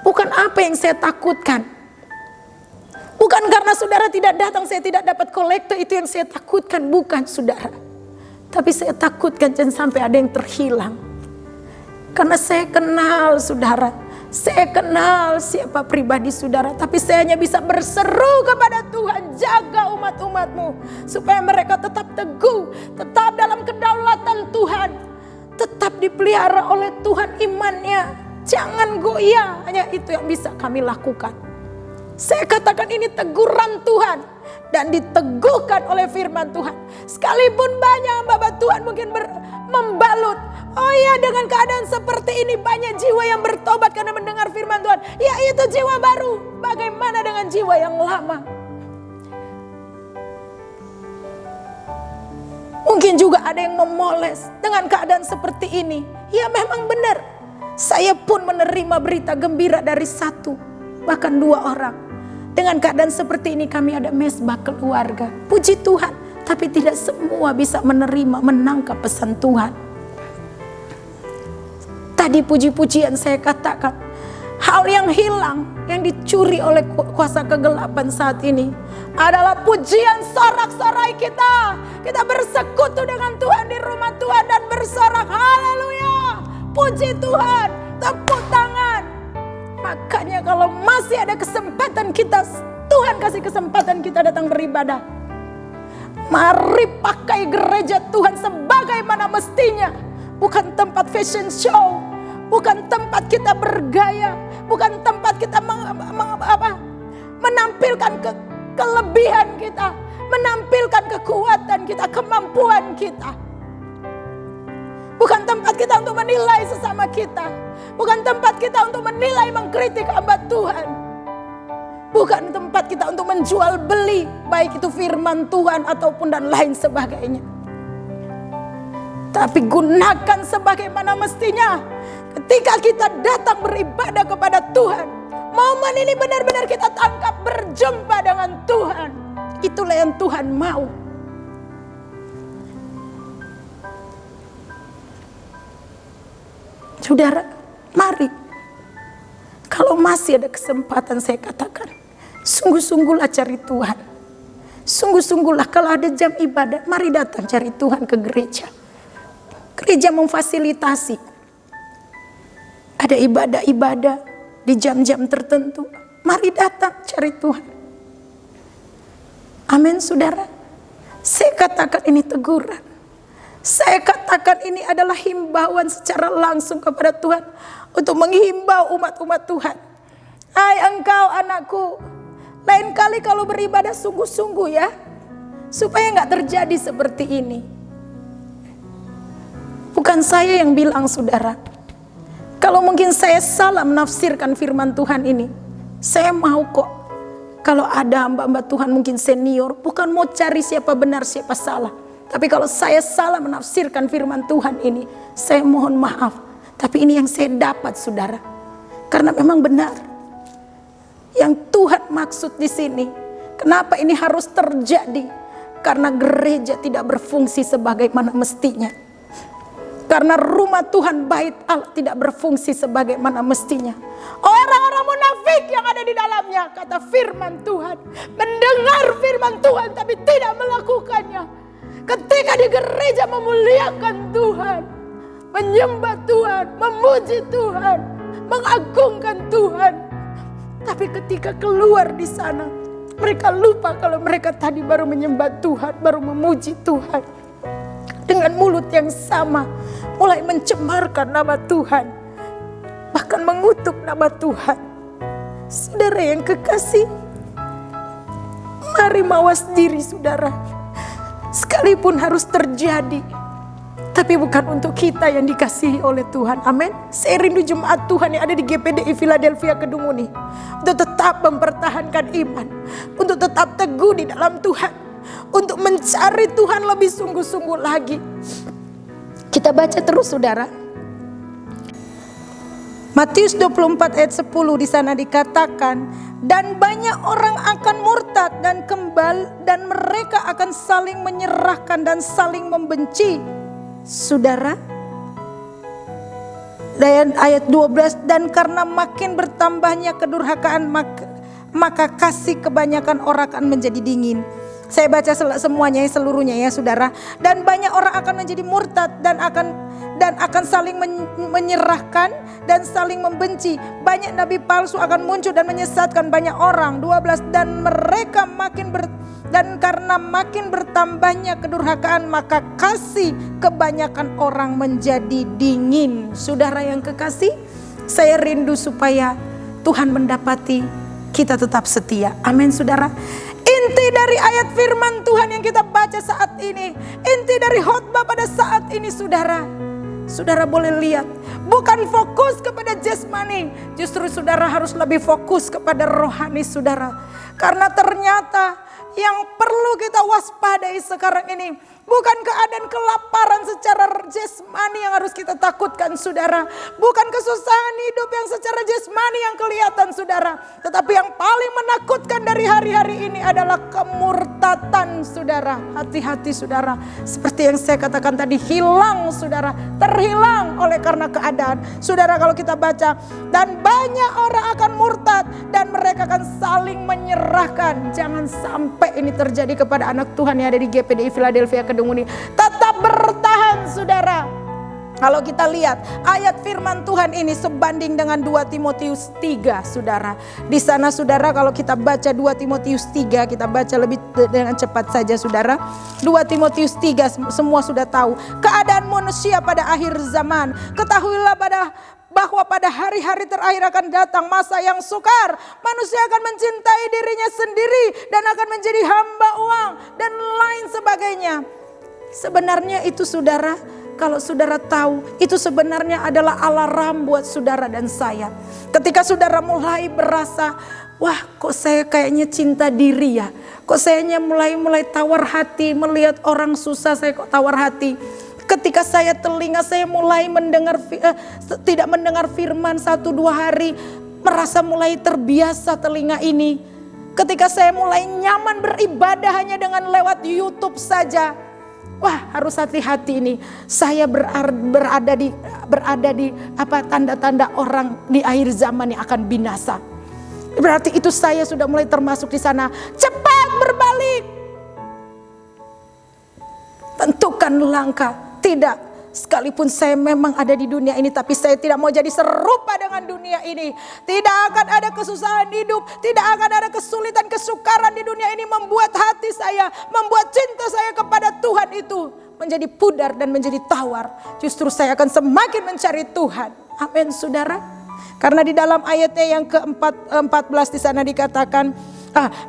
bukan apa yang saya takutkan. Bukan karena saudara tidak datang, saya tidak dapat kolektor, itu yang saya takutkan. Bukan saudara. Tapi saya takutkan jangan sampai ada yang terhilang. Karena saya kenal saudara. Saya kenal siapa pribadi saudara. Tapi saya hanya bisa berseru kepada Tuhan. Jaga umat-umatmu. Supaya mereka tetap teguh. Tetap dalam kedaulatan Tuhan. Tetap dipelihara oleh Tuhan imannya. Jangan goyah. Hanya itu yang bisa kami lakukan. Saya katakan ini teguran Tuhan. Dan diteguhkan oleh firman Tuhan. Sekalipun banyak hamba Tuhan mungkin membalut. Oh ya, dengan keadaan seperti ini banyak jiwa yang bertobat karena mendengar firman Tuhan. Ya, itu jiwa baru. Bagaimana dengan jiwa yang lama? Mungkin juga ada yang memoles dengan keadaan seperti ini. Ya, memang benar. Saya pun menerima berita gembira dari satu, bahkan dua orang. Dengan keadaan seperti ini kami ada mesbah keluarga. Puji Tuhan, tapi tidak semua bisa menerima, menangkap pesan Tuhan. Tadi puji-pujian saya katakan, hal yang hilang, yang dicuri oleh kuasa kegelapan saat ini adalah pujian sorak-sorai kita. Kita bersekutu dengan Tuhan di rumah Tuhan dan bersorak, haleluya, puji Tuhan, tepuk tangan. Makanya kalau masih ada kesempatan kita, Tuhan kasih kesempatan kita datang beribadah. Mari pakai gereja Tuhan sebagaimana mestinya. Bukan tempat fashion show. Bukan tempat kita bergaya. Bukan tempat kita menampilkan kelebihan kita. Menampilkan kekuatan kita, kemampuan kita. Bukan tempat kita untuk menilai sesama kita. Bukan tempat kita untuk menilai, mengkritik hamba Tuhan. Bukan tempat kita untuk menjual beli, baik itu firman Tuhan ataupun dan lain sebagainya. Tapi gunakan sebagaimana mestinya. Ketika kita datang beribadah kepada Tuhan, momen ini benar-benar kita tangkap berjumpa dengan Tuhan. Itulah yang Tuhan mau. Saudara, mari. Kalau masih ada kesempatan saya katakan, sungguh-sungguhlah cari Tuhan. Sungguh-sungguhlah kalau ada jam ibadah, mari datang cari Tuhan ke gereja. Gereja memfasilitasi. Ada ibadah-ibadah di jam-jam tertentu. Mari datang cari Tuhan. Amin saudara. Saya katakan ini teguran. Saya katakan ini adalah himbauan secara langsung kepada Tuhan. Untuk menghimbau umat-umat Tuhan. Hai engkau anakku. Lain kali kalau beribadah sungguh-sungguh ya. Supaya gak terjadi seperti ini. Bukan saya yang bilang saudara. Kalau mungkin saya salah menafsirkan firman Tuhan ini. Saya mau kok. Kalau ada hamba-hamba Tuhan mungkin senior. Bukan mau cari siapa benar siapa salah. Tapi kalau saya salah menafsirkan firman Tuhan ini. Saya mohon maaf. Tapi ini yang saya dapat saudara. Karena memang benar. Yang Tuhan maksud di sini. Kenapa ini harus terjadi? Karena gereja tidak berfungsi sebagaimana mestinya. Karena rumah Tuhan bait Allah tidak berfungsi sebagaimana mestinya. Orang-orang munafik yang ada di dalamnya, kata firman Tuhan, mendengar firman Tuhan tapi tidak melakukannya. Ketika di gereja memuliakan Tuhan, menyembah Tuhan, memuji Tuhan, mengagungkan Tuhan. Tapi ketika keluar di sana, mereka lupa kalau mereka tadi baru menyembah Tuhan, baru memuji Tuhan. Dengan mulut yang sama, mulai mencemarkan nama Tuhan. Bahkan mengutuk nama Tuhan. Saudara yang kekasih, mari mawas diri saudara. Sekalipun harus terjadi, Tapi bukan untuk kita yang dikasihi oleh Tuhan. Amin. Saya rindu jemaat Tuhan yang ada di GPDI Philadelphia Kedung Muni untuk tetap mempertahankan iman, untuk tetap teguh di dalam Tuhan, untuk mencari Tuhan lebih sungguh-sungguh lagi. Kita baca terus saudara. Matius 24 ayat 10 di sana dikatakan, dan banyak orang akan murtad dan kembali, dan mereka akan saling menyerahkan dan saling membenci. Saudara, dan ayat 12, dan karena makin bertambahnya kedurhakaan maka kasih kebanyakan orang akan menjadi dingin. Saya baca semuanya ya, seluruhnya ya saudara. Dan banyak orang akan menjadi murtad dan akan saling menyerahkan dan saling membenci. Banyak nabi palsu akan muncul dan menyesatkan banyak orang. 12, dan mereka dan karena makin bertambahnya kedurhakaan maka kasih kebanyakan orang menjadi dingin. Saudara yang kekasih, saya rindu supaya Tuhan mendapati kita tetap setia. Amin saudara. Inti dari ayat firman Tuhan yang kita baca saat ini, inti dari khotbah pada saat ini saudara, saudara boleh lihat, bukan fokus kepada jasmani, justru saudara harus lebih fokus kepada rohani saudara. Karena ternyata yang perlu kita waspadai sekarang ini bukan keadaan kelaparan secara jasmani yang harus kita takutkan saudara. Bukan kesusahan hidup yang secara jasmani yang kelihatan saudara. Tetapi yang paling menakutkan dari hari-hari ini adalah kemurtatan saudara. Hati-hati saudara. Seperti yang saya katakan tadi, hilang saudara. Terhilang oleh karena keadaan. Saudara kalau kita baca, dan banyak orang akan murtad dan mereka akan saling menyerahkan. Jangan sampai ini terjadi kepada anak Tuhan yang ada di GPDI Philadelphia Kedung Muni. Tetap bertahan saudara. Kalau kita lihat ayat firman Tuhan ini sebanding dengan 2 Timotius 3 saudara. Di sana saudara kalau kita baca 2 Timotius 3, kita baca lebih dengan cepat saja saudara. 2 Timotius 3 semua sudah tahu. Keadaan manusia pada akhir zaman. Ketahuilah bahwa pada hari-hari terakhir akan datang masa yang sukar. Manusia akan mencintai dirinya sendiri dan akan menjadi hamba uang dan lain sebagainya. Sebenarnya itu saudara, kalau saudara tahu, itu sebenarnya adalah alarm buat saudara dan saya. Ketika saudara mulai berasa, wah kok saya kayaknya cinta diri ya. Kok saya mulai tawar hati, melihat orang susah saya kok tawar hati. Ketika telinga saya mulai tidak mendengar firman 1-2 hari, merasa mulai terbiasa telinga ini. Ketika saya mulai nyaman beribadah hanya dengan lewat YouTube saja, wah harus hati-hati ini. Saya berada di tanda-tanda orang di akhir zaman yang akan binasa. Berarti itu saya sudah mulai termasuk di sana. Cepat berbalik. Tentukan langkah. Tidak, sekalipun saya memang ada di dunia ini, tapi saya tidak mau jadi serupa dengan dunia ini. Tidak akan ada kesusahan hidup, tidak akan ada kesulitan, kesukaran di dunia ini membuat hati saya, membuat cinta saya kepada Tuhan itu menjadi pudar dan menjadi tawar. Justru saya akan semakin mencari Tuhan. Amin saudara. Karena di dalam ayatnya yang ke-14 di sana dikatakan,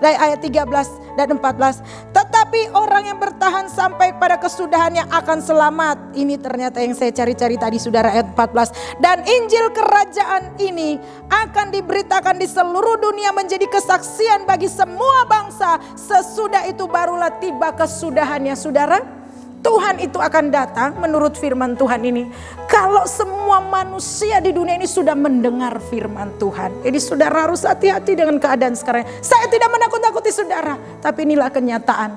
dari ayat 13 dan 14. Tetapi orang yang bertahan sampai pada kesudahannya akan selamat. Ini ternyata yang saya cari-cari tadi saudara, ayat 14. Dan Injil kerajaan ini akan diberitakan di seluruh dunia menjadi kesaksian bagi semua bangsa. Sesudah itu barulah tiba kesudahannya saudara. Tuhan itu akan datang menurut firman Tuhan ini kalau semua manusia di dunia ini sudah mendengar firman Tuhan. Jadi saudara harus hati-hati dengan keadaan sekarang. Saya tidak menakut-nakuti saudara, tapi inilah kenyataan.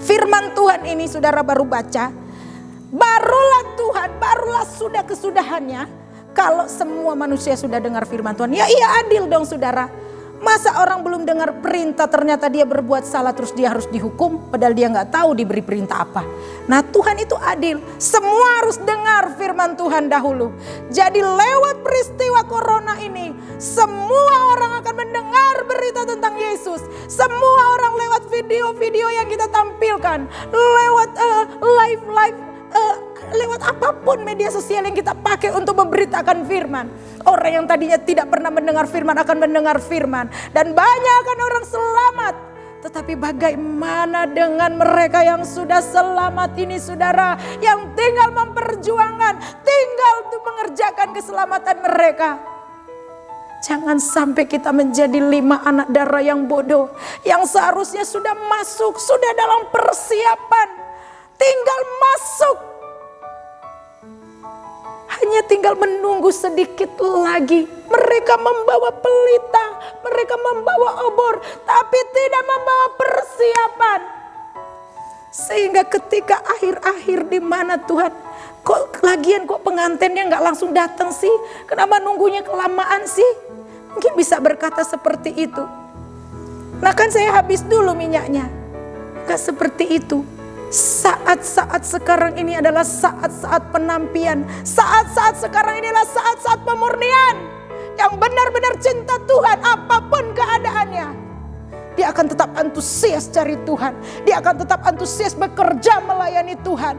Firman Tuhan ini saudara baru baca, barulah sudah kesudahannya kalau semua manusia sudah dengar firman Tuhan. Ya iya adil dong saudara. Masa orang belum dengar perintah ternyata dia berbuat salah terus dia harus dihukum padahal dia nggak tahu diberi perintah apa. Nah Tuhan itu adil. Semua harus dengar firman Tuhan dahulu. Jadi lewat peristiwa corona ini semua orang akan mendengar berita tentang Yesus. Semua orang lewat video-video yang kita tampilkan, lewat live lewat apapun media sosial yang kita pakai untuk memberitakan firman. Orang yang tadinya tidak pernah mendengar firman akan mendengar firman. Dan banyak akan orang selamat Tetapi bagaimana dengan mereka yang sudah selamat ini saudara, yang tinggal memperjuangkan, tinggal untuk mengerjakan keselamatan mereka. Jangan sampai kita menjadi 5 anak darah yang bodoh, yang seharusnya sudah masuk, sudah dalam persiapan, tinggal masuk, hanya tinggal menunggu sedikit lagi. Mereka membawa pelita, mereka membawa obor, tapi tidak membawa persiapan. Sehingga ketika akhir-akhir di mana Tuhan, kok pengantinnya nggak langsung datang sih? Kenapa nunggunya kelamaan sih? Mungkin bisa berkata seperti itu. Nah kan saya habis dulu minyaknya. Gak seperti itu. Saat-saat sekarang ini adalah saat-saat penampian. Saat-saat sekarang ini adalah saat-saat pemurnian. Yang benar-benar cinta Tuhan apapun keadaannya. Dia akan tetap antusias cari Tuhan. Dia akan tetap antusias bekerja melayani Tuhan.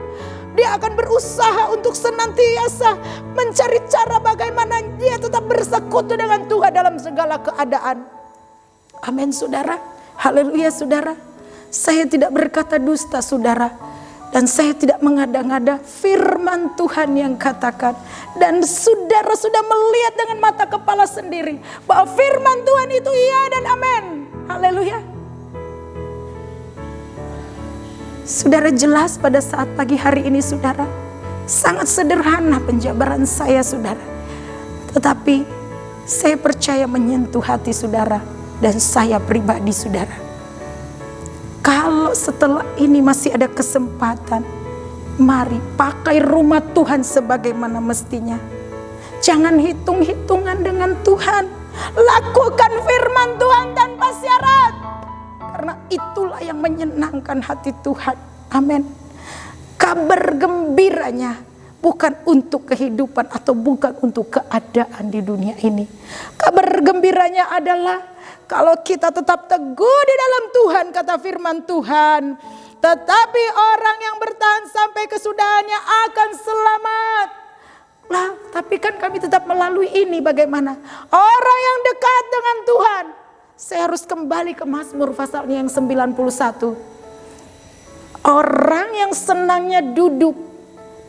Dia akan berusaha untuk senantiasa mencari cara bagaimana dia tetap bersekutu dengan Tuhan dalam segala keadaan. Amin saudara. Haleluya saudara. Saya tidak berkata dusta saudara. Dan saya tidak mengada-ngada, firman Tuhan yang katakan. Dan saudara sudah melihat dengan mata kepala sendiri bahwa firman Tuhan itu iya dan amin. Haleluya. Saudara, jelas pada saat pagi hari ini saudara, sangat sederhana penjabaran saya saudara. Tetapi saya percaya menyentuh hati saudara dan saya pribadi saudara. Kalau setelah ini masih ada kesempatan, mari pakai rumah Tuhan sebagaimana mestinya. Jangan hitung-hitungan dengan Tuhan. Lakukan firman Tuhan tanpa syarat. Karena itulah yang menyenangkan hati Tuhan. Amin. Kabar gembiranya bukan untuk kehidupan atau bukan untuk keadaan di dunia ini. Kabar gembiranya adalah kalau kita tetap teguh di dalam Tuhan, kata firman Tuhan. Tetapi orang yang bertahan sampai kesudahannya akan selamat. Lah, tapi kan kami tetap melalui ini bagaimana? Orang yang dekat dengan Tuhan. Saya harus kembali ke Mazmur pasalnya yang 91. Orang yang senangnya duduk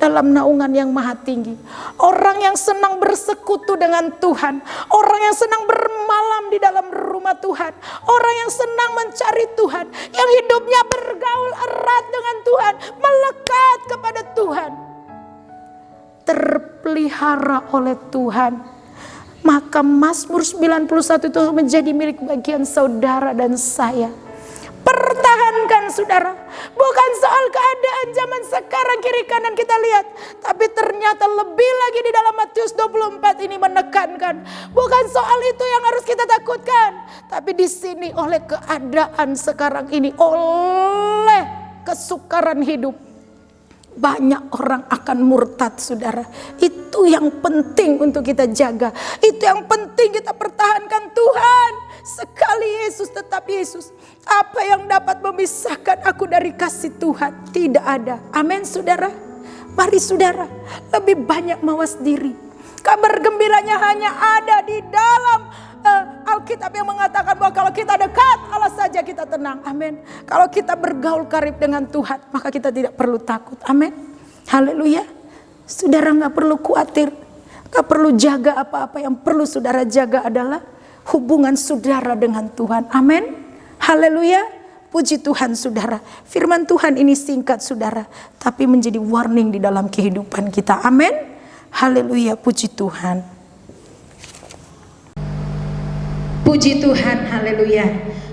dalam naungan yang maha tinggi. Orang yang senang bersekutu dengan Tuhan. Orang yang senang bermalam di dalam rumah Tuhan. Orang yang senang mencari Tuhan. Yang hidupnya bergaul erat dengan Tuhan. Melekat kepada Tuhan. Terpelihara oleh Tuhan. Maka Mazmur 91 itu menjadi milik bagian saudara dan saya. Pertahankan saudara. Bukan soal keadaan zaman sekarang kiri kanan kita lihat. Tapi ternyata lebih lagi di dalam Matius 24 ini menekankan. Bukan soal itu yang harus kita takutkan. Tapi di sini oleh keadaan sekarang ini. Oleh kesukaran hidup. Banyak orang akan murtad saudara. Itu yang penting untuk kita jaga. Itu yang penting kita pertahankan Tuhan. Sekali Yesus tetap Yesus. Apa yang dapat memisahkan aku dari kasih Tuhan? Tidak ada. Amin saudara. Mari saudara, lebih banyak mawas diri. Kabar gembiranya hanya ada di dalam Alkitab yang mengatakan bahwa kalau kita dekat Allah saja kita tenang. Amin. Kalau kita bergaul karib dengan Tuhan, maka kita tidak perlu takut. Amin. Haleluya. Saudara gak perlu khawatir, gak perlu jaga apa-apa. Yang perlu saudara jaga adalah hubungan saudara dengan Tuhan. Amin. Haleluya. Puji Tuhan saudara. Firman Tuhan ini singkat saudara, tapi menjadi warning di dalam kehidupan kita. Amin. Haleluya. Puji Tuhan. Puji Tuhan. Haleluya.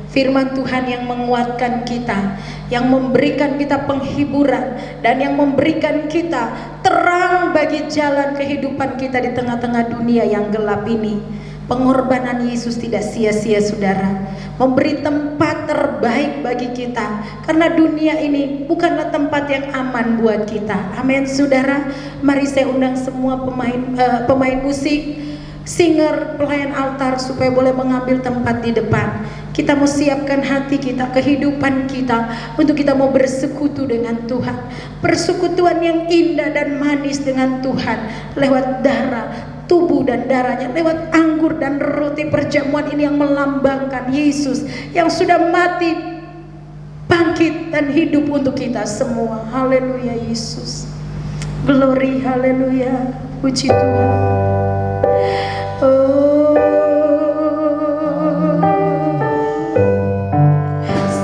Firman Tuhan yang menguatkan kita, yang memberikan kita penghiburan, dan yang memberikan kita terang bagi jalan kehidupan kita di tengah-tengah dunia yang gelap ini. Pengorbanan Yesus tidak sia-sia saudara. Memberi tempat terbaik bagi kita. Karena dunia ini bukanlah tempat yang aman buat kita. Amin saudara. Mari saya undang semua pemain musik, singer, pelayan altar supaya boleh mengambil tempat di depan. Kita mau siapkan hati kita, kehidupan kita, untuk kita mau bersekutu dengan Tuhan. Persekutuan yang indah dan manis dengan Tuhan lewat darah, tubuh dan darahnya, lewat anggur dan roti perjamuan ini yang melambangkan Yesus yang sudah mati bangkit dan hidup untuk kita semua. Haleluya Yesus. Glory, haleluya. Puji Tuhan.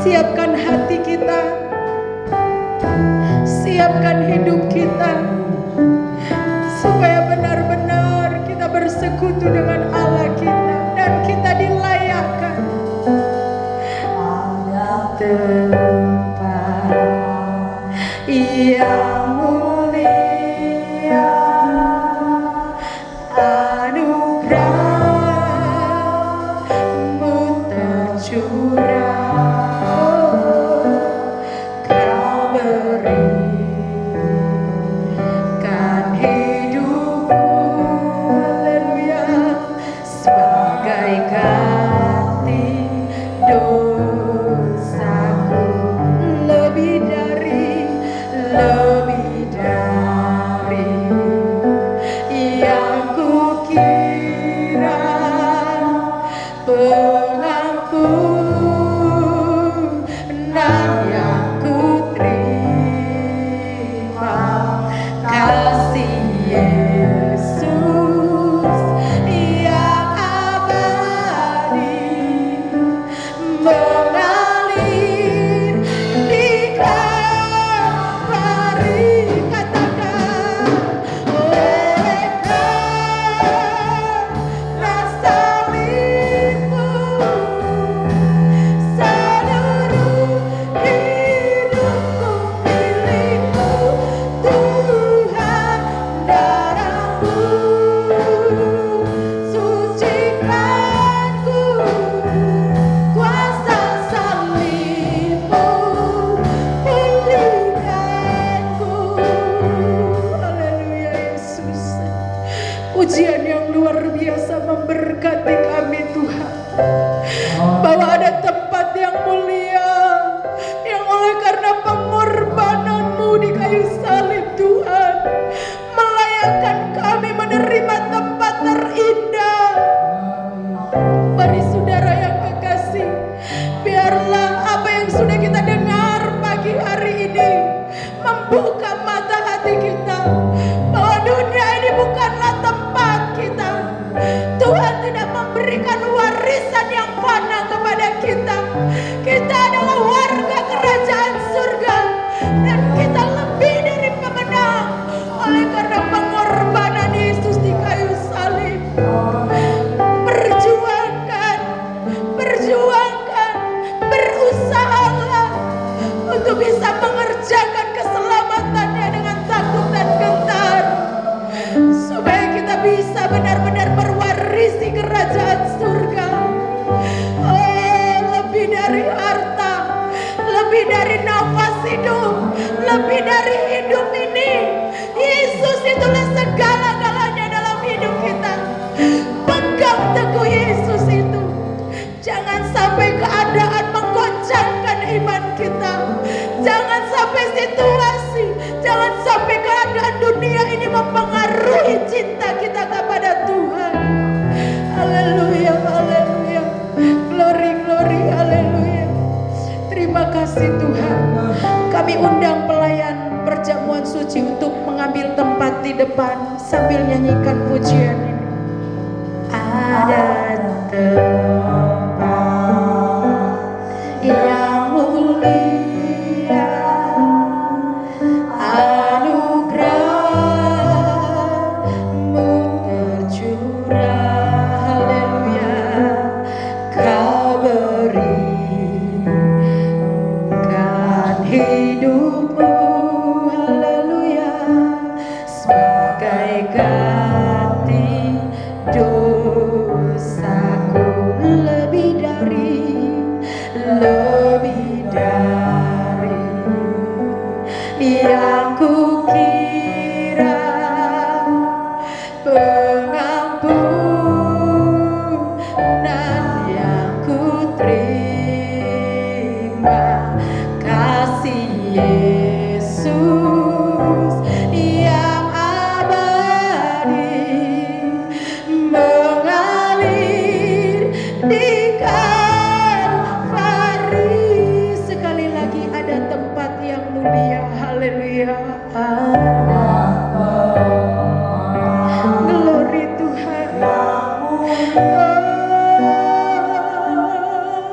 Siapkan hati kita, siapkan hidup kita, supaya benar-benar kita bersekutu dengan Allah kita dan kita dilayakkan. Ada tempat yang mulia, anugerah-Mu tercurah. Pujian yang luar biasa memberkati kami Tuhan, bahwa ada tempat yang mulia yang oleh karena pengorbanan-Mu di kayu salib Tuhan melayakkan kami menerima tempat terindah. Mari saudara yang kekasih, biarlah apa yang sudah kita dengar pagi hari ini membuka mata hati kita, bahwa dunia ini bukanlah tempat kita. Tuhan tidak memberikan warisan yang fana kepada kita. Kita adalah warga kerajaan surga, dan kita lebih dari pemenang oleh karena pengorbanan Yesus di kayu salib. Perjuangkan, berusahalah untuk bisa mengerjakan keselamatannya dengan takut dan gentar, supaya kita bisa benar-benar berwarisi kerajaan surga. Oh, lebih dari harta, lebih dari nafas hidup, lebih dari hidup ini, Yesus itulah segala-galanya dalam hidup kita. Pegang teguh Yesus itu. Jangan sampai keadaan menggoncangkan iman kita. Jangan sampai situasi, jangan sampai keadaan dunia ini mempengaruhi cinta kita kepada Tuhan. Haleluya, haleluya. Glory, glory, haleluya. Terima kasih Tuhan. Kami undang pelayan perjamuan suci untuk mengambil tempat di depan sambil nyanyikan pujian ini. Ada tempat yang mulia, anugerah-Mu tercurah. Haleluya. Kau berikan hidup-Mu, haleluya, sebagai ganti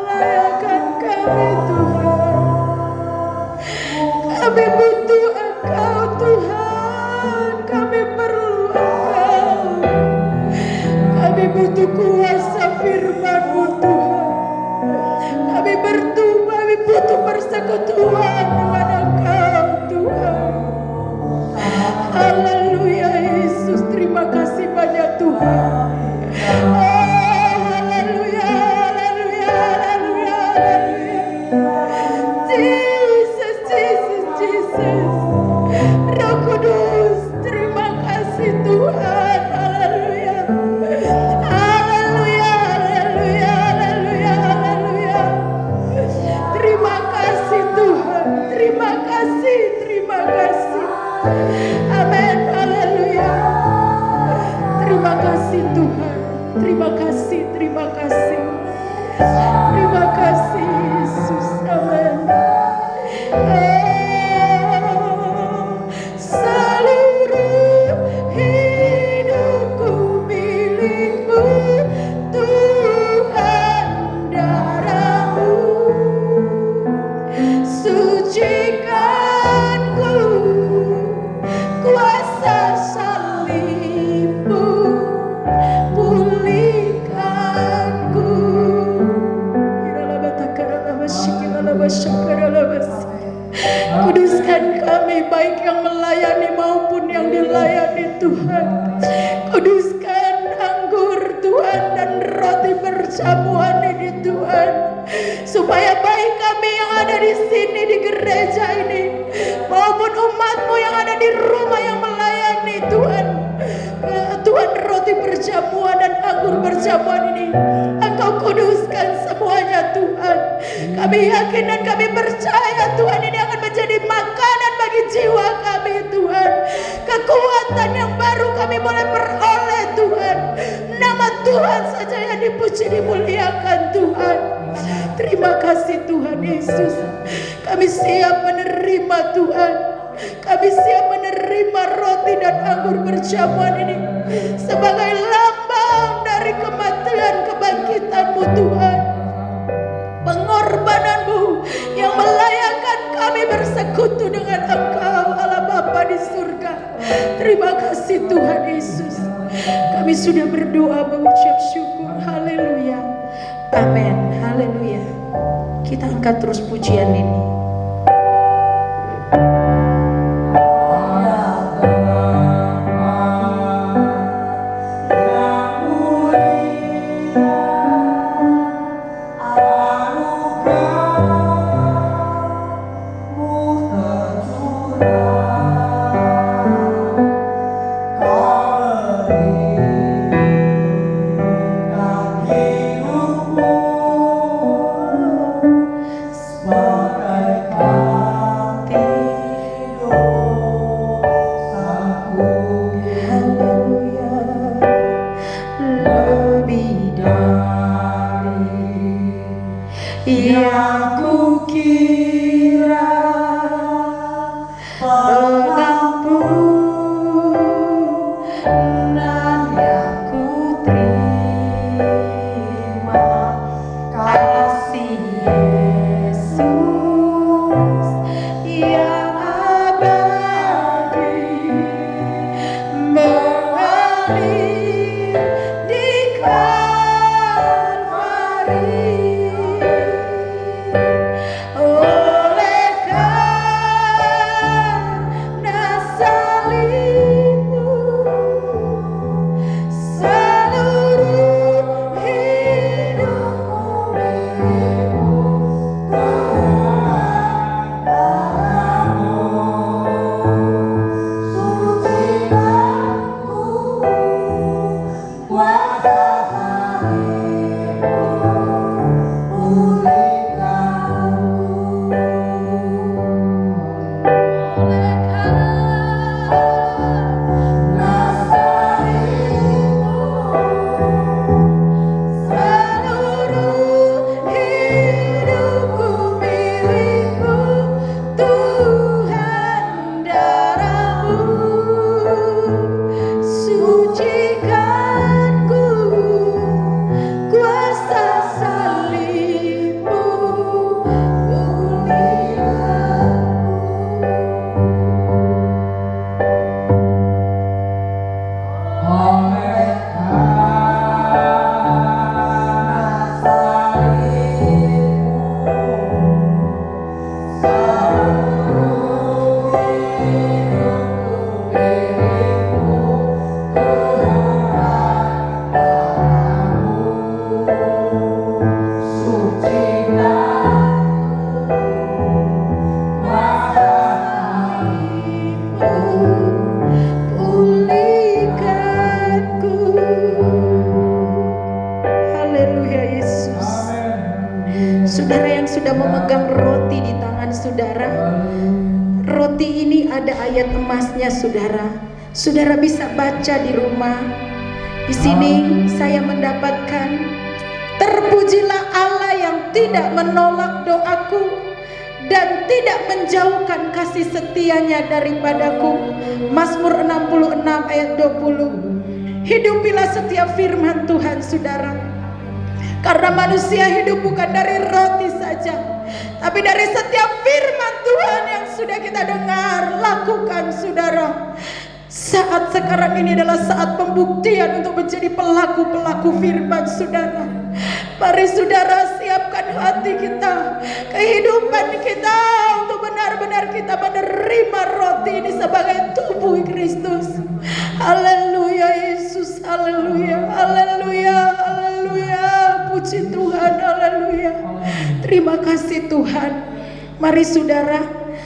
Layakan kami Tuhan. Kami butuh Engkau Tuhan. Kami perlu Engkau. Kami butuh kuasa firman-Mu Tuhan. Kami butuh persekutuan dengan Engkau Tuhan. Haleluya Yesus, terima kasih banyak Tuhan. Haleluya, haleluya, haleluya, haleluya. Jesus, Jesus, Jesus. Roh Kudus, terima kasih Tuhan. Haleluya. Haleluya, haleluya, haleluya, haleluya. Terima kasih Tuhan. Terima kasih, terima kasih. Amin. Haleluya. Terima kasih Tuhan. Terima kasih, terima kasih. Terima kasih Yesus. Amin. Seluruh hidupku milik-Mu Tuhan, darah-Mu sucikanku, kuasa salib-Mu pulihkanku. Kuduskan kami, baik yang melayani maupun yang dilayani Tuhan. Kuduskan anggur Tuhan dan roti perjamuan ini Tuhan, supaya baik kami yang ada di sini di gereja ini maupun umat-Mu yang ada di rumah yang melayani Tuhan, Tuhan, roti perjamuan dan anggur perjamuan ini Engkau kuduskan semuanya Tuhan. Kami yakin dan kami percaya Tuhan, ini akan menjadi makanan bagi jiwa kami Tuhan. Kekuatan yang baru kami boleh peroleh Tuhan. Nama Tuhan saja yang dipuji dimuliakan Tuhan. Terima kasih Tuhan Yesus. Kami siap menerima Tuhan. Kami siap menerima roti dan anggur perjamuan ini sebagai lambang dari kematian kebangkitan-Mu Tuhan. Pengorbanan-Mu yang melayakkan kami bersekutu dengan Engkau Allah Bapa di surga. Terima kasih Tuhan Yesus. Kami sudah berdoa mengucap syukur. Haleluya. Amin. Haleluya. Kita angkat terus pujian ini. Sucikanku sudah memegang roti di tangan saudara. Roti ini ada ayat emasnya saudara. Saudara bisa baca di rumah. Di sini saya mendapatkan, terpujilah Allah yang tidak menolak doaku dan tidak menjauhkan kasih setianya daripadaku. Mazmur 66 ayat 20. Hidupilah setiap firman Tuhan saudara. Karena manusia hidup bukan dari roti saja, tapi dari setiap firman Tuhan yang sudah kita dengar. Lakukan saudara. Saat sekarang ini adalah saat pembuktian untuk menjadi pelaku-pelaku firman saudara. Mari saudara siapkan hati kita, kehidupan kita untuk benar-benar kita menerima roti ini sebagai tubuh Kristus. Haleluya Yesus, haleluya, haleluya, haleluya. Puji Tuhan, haleluya. Terima kasih Tuhan. Mari saudara,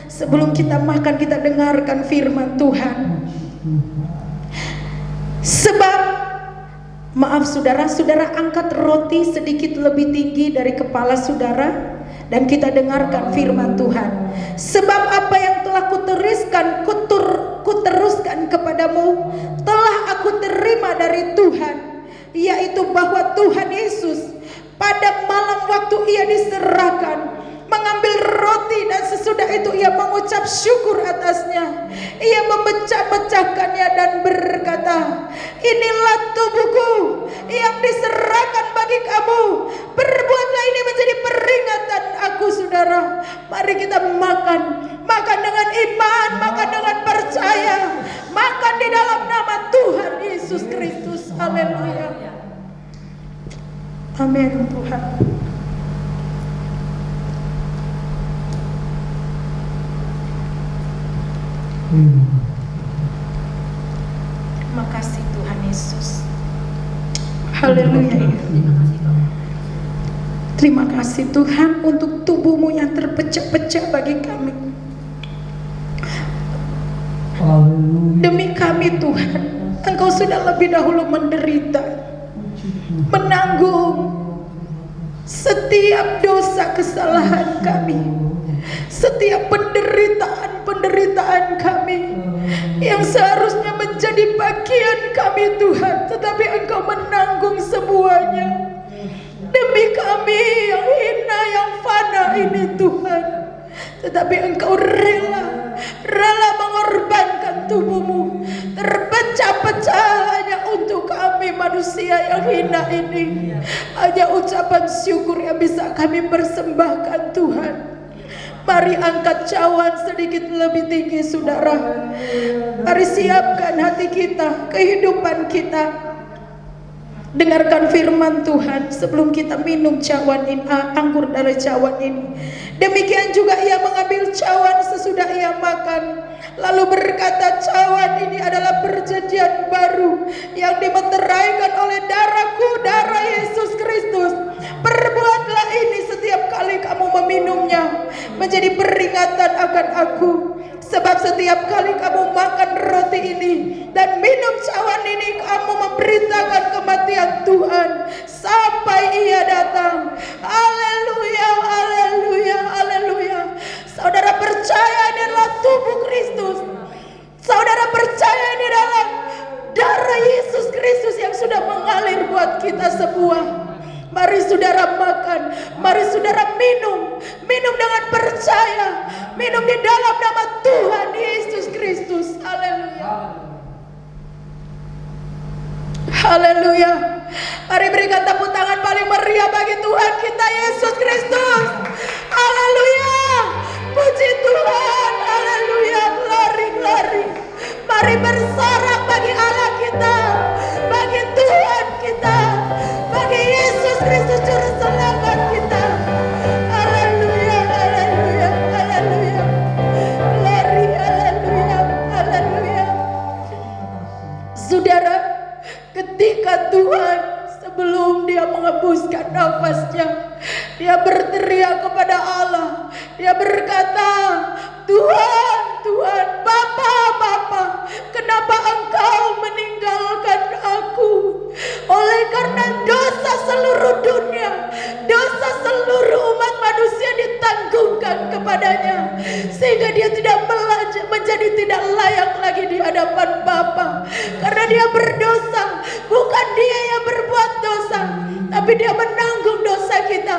sebelum kita makan kita dengarkan firman Tuhan. Sebab maaf saudara, saudara angkat roti sedikit lebih tinggi dari kepala saudara dan kita dengarkan firman Tuhan. Sebab apa yang telah kuteruskan kepadamu telah aku terima dari Tuhan, yaitu bahwa Tuhan Yesus pada malam waktu ia diserahkan mengambil roti dan sesudah itu ia mengucap syukur atasnya. Ia memecah-mecahkannya dan berkata, inilah tubuhku yang diserahkan bagi kamu. Perbuatlah ini menjadi peringatan aku saudara. Mari kita makan. Makan dengan iman, makan dengan percaya. Makan di dalam nama Tuhan Yesus Kristus. Haleluya. Amin Tuhan. Terima kasih Tuhan Yesus. Haleluya. Terima kasih Tuhan untuk tubuh-Mu yang terpecah-pecah bagi kami. Demi kami Tuhan, Engkau sudah lebih dahulu menderita, menanggung setiap dosa kesalahan kami, setiap penderitaan kami yang seharusnya menjadi bagian kami Tuhan, tetapi Engkau menanggung semuanya demi kami yang hina, yang fana ini Tuhan. Tetapi Engkau rela mengorbankan tubuh-Mu terpecah-pecah hanya untuk kami manusia yang hina ini. Hanya ucapan syukur yang bisa kami persembahkan Tuhan. Mari angkat cawan sedikit lebih tinggi saudara. Mari siapkan hati kita, kehidupan kita. Dengarkan firman Tuhan sebelum kita minum cawan ini, anggur dari cawan ini. Demikian juga ia mengambil cawan sesudah ia makan, lalu berkata, cawan ini adalah perjanjian baru yang dimeteraikan oleh darahku, darah Yesus Kristus. Perbuatlah ini setiap kali kamu meminumnya menjadi peringatan akan aku. Sebab setiap kali kamu makan roti ini dan minum cawan ini, kamu memberitakan kematian Tuhan sampai ia datang. Haleluya, haleluya, haleluya. Saudara percaya ini adalah tubuh Kristus. Saudara percaya ini adalah darah Yesus Kristus yang sudah mengalir buat kita semua. Mari saudara makan, mari saudara minum dengan percaya, minum di dalam nama Tuhan Yesus Kristus. Haleluya. Haleluya. Mari berikan tepuk tangan paling meriah bagi Tuhan kita Yesus Kristus. Haleluya. Puji Tuhan. Haleluya. Glory, glory. Mari bersorak bagi Allah kita, bagi Tuhan kita, bagi Yesus Kristus Juru Selamat kita. Haleluya, haleluya, haleluya. Glory, haleluya, haleluya. Saudara, ketika Tuhan sebelum dia mengembuskan nafasnya, dia berteriak kepada Allah. Dia berkata, Tuhan, Tuhan, Bapa, Bapa, kenapa Engkau meninggalkan aku? Oleh karena dosa seluruh dunia, dosa seluruh umat manusia di kepadanya, sehingga dia tidak menjadi tidak layak lagi di hadapan Bapa, karena dia berdosa. Bukan dia yang berbuat dosa, tapi dia menanggung dosa kita,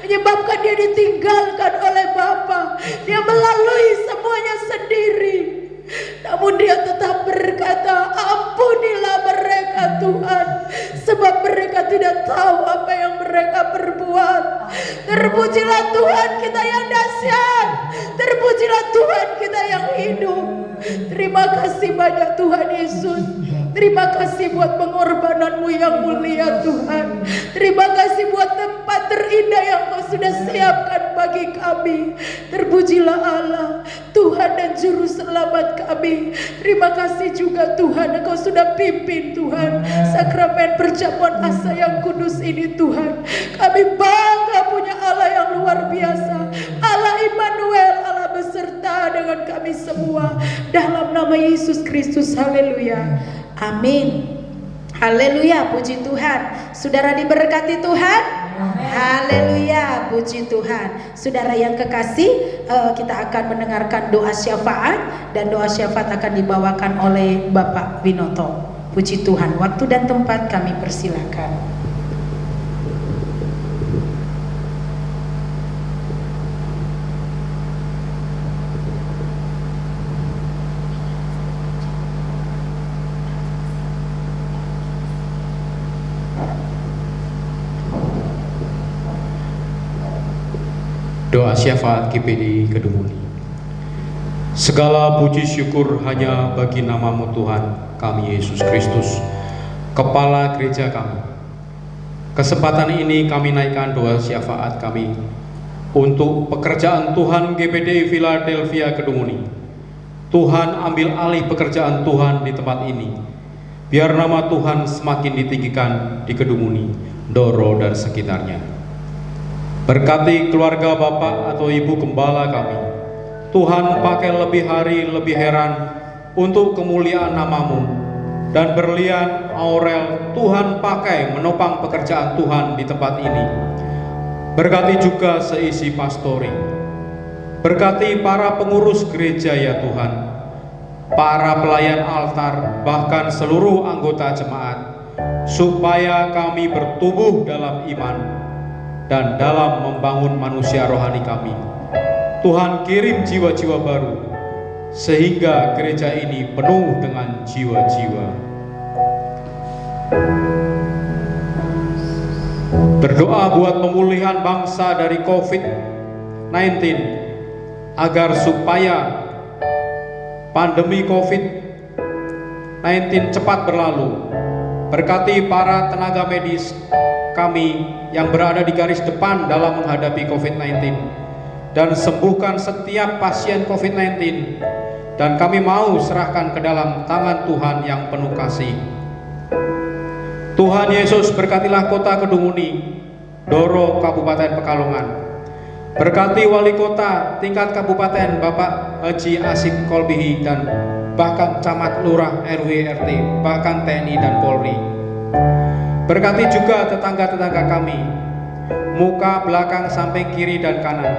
menyebabkan dia ditinggalkan oleh Bapa. Dia melalui semuanya sendiri, namun dia tetap berkata, ampunilah mereka Tuhan, sebab mereka tidak tahu apa yang mereka perbuat. Terpujilah Tuhan kita yang dahsyat, terpujilah Tuhan kita yang hidup. Terima kasih banyak Tuhan Yesus. Terima kasih buat pengorbananmu yang mulia Tuhan. Terima kasih buat tempat terindah yang Kau sudah siapkan bagi kami. Terpujilah Allah, Tuhan dan Juru Selamat kami. Terima kasih juga Tuhan, Engkau sudah pimpin Tuhan sakramen perjamuan asa yang kudus ini Tuhan. Kami bangga punya Allah yang luar biasa, Allah Immanuel, Allah beserta dengan kami semua. Dalam nama Yesus Kristus, haleluya. Amin. Haleluya, puji Tuhan. Saudara diberkati Tuhan. Haleluya, puji Tuhan. Saudara yang kekasih, kita akan mendengarkan doa syafaat, dan doa syafaat akan dibawakan oleh Bapak Winoto. Puji Tuhan. Waktu dan tempat kami persilakan. Doa syafaat GPDI Kedumuni. Segala puji syukur hanya bagi nama-Mu Tuhan kami Yesus Kristus, Kepala Gereja kami. Kesempatan ini kami naikkan doa syafaat kami untuk pekerjaan Tuhan GPDI Philadelphia Kedumuni. Tuhan ambil alih pekerjaan Tuhan di tempat ini. Biar nama Tuhan semakin ditinggikan di Kedumuni, Doro dan sekitarnya. Berkati keluarga Bapak atau Ibu Gembala kami. Tuhan pakai lebih hari, lebih heran untuk kemuliaan nama-Mu. Dan berlian Aurel Tuhan pakai menopang pekerjaan Tuhan di tempat ini. Berkati juga seisi pastori. Berkati para pengurus gereja ya Tuhan, para pelayan altar, bahkan seluruh anggota jemaat, supaya kami bertumbuh dalam iman dan dalam membangun manusia rohani kami. Tuhan kirim jiwa-jiwa baru, sehingga gereja ini penuh dengan jiwa-jiwa. Berdoa buat pemulihan bangsa dari COVID-19, agar supaya pandemi COVID-19 cepat berlalu. Berkati para tenaga medis kami yang berada di garis depan dalam menghadapi COVID-19, dan sembuhkan setiap pasien COVID-19, dan kami mau serahkan ke dalam tangan Tuhan yang penuh kasih. Tuhan Yesus, berkatilah kota Kedumuni, Doro, Kabupaten Pekalongan. Berkati wali kota tingkat kabupaten Bapak Haji Asik Kolbihi, dan bahkan camat, lurah, RW, RT, bahkan TNI dan Polri. Berkati juga tetangga-tetangga kami, muka, belakang, samping, kiri, dan kanan.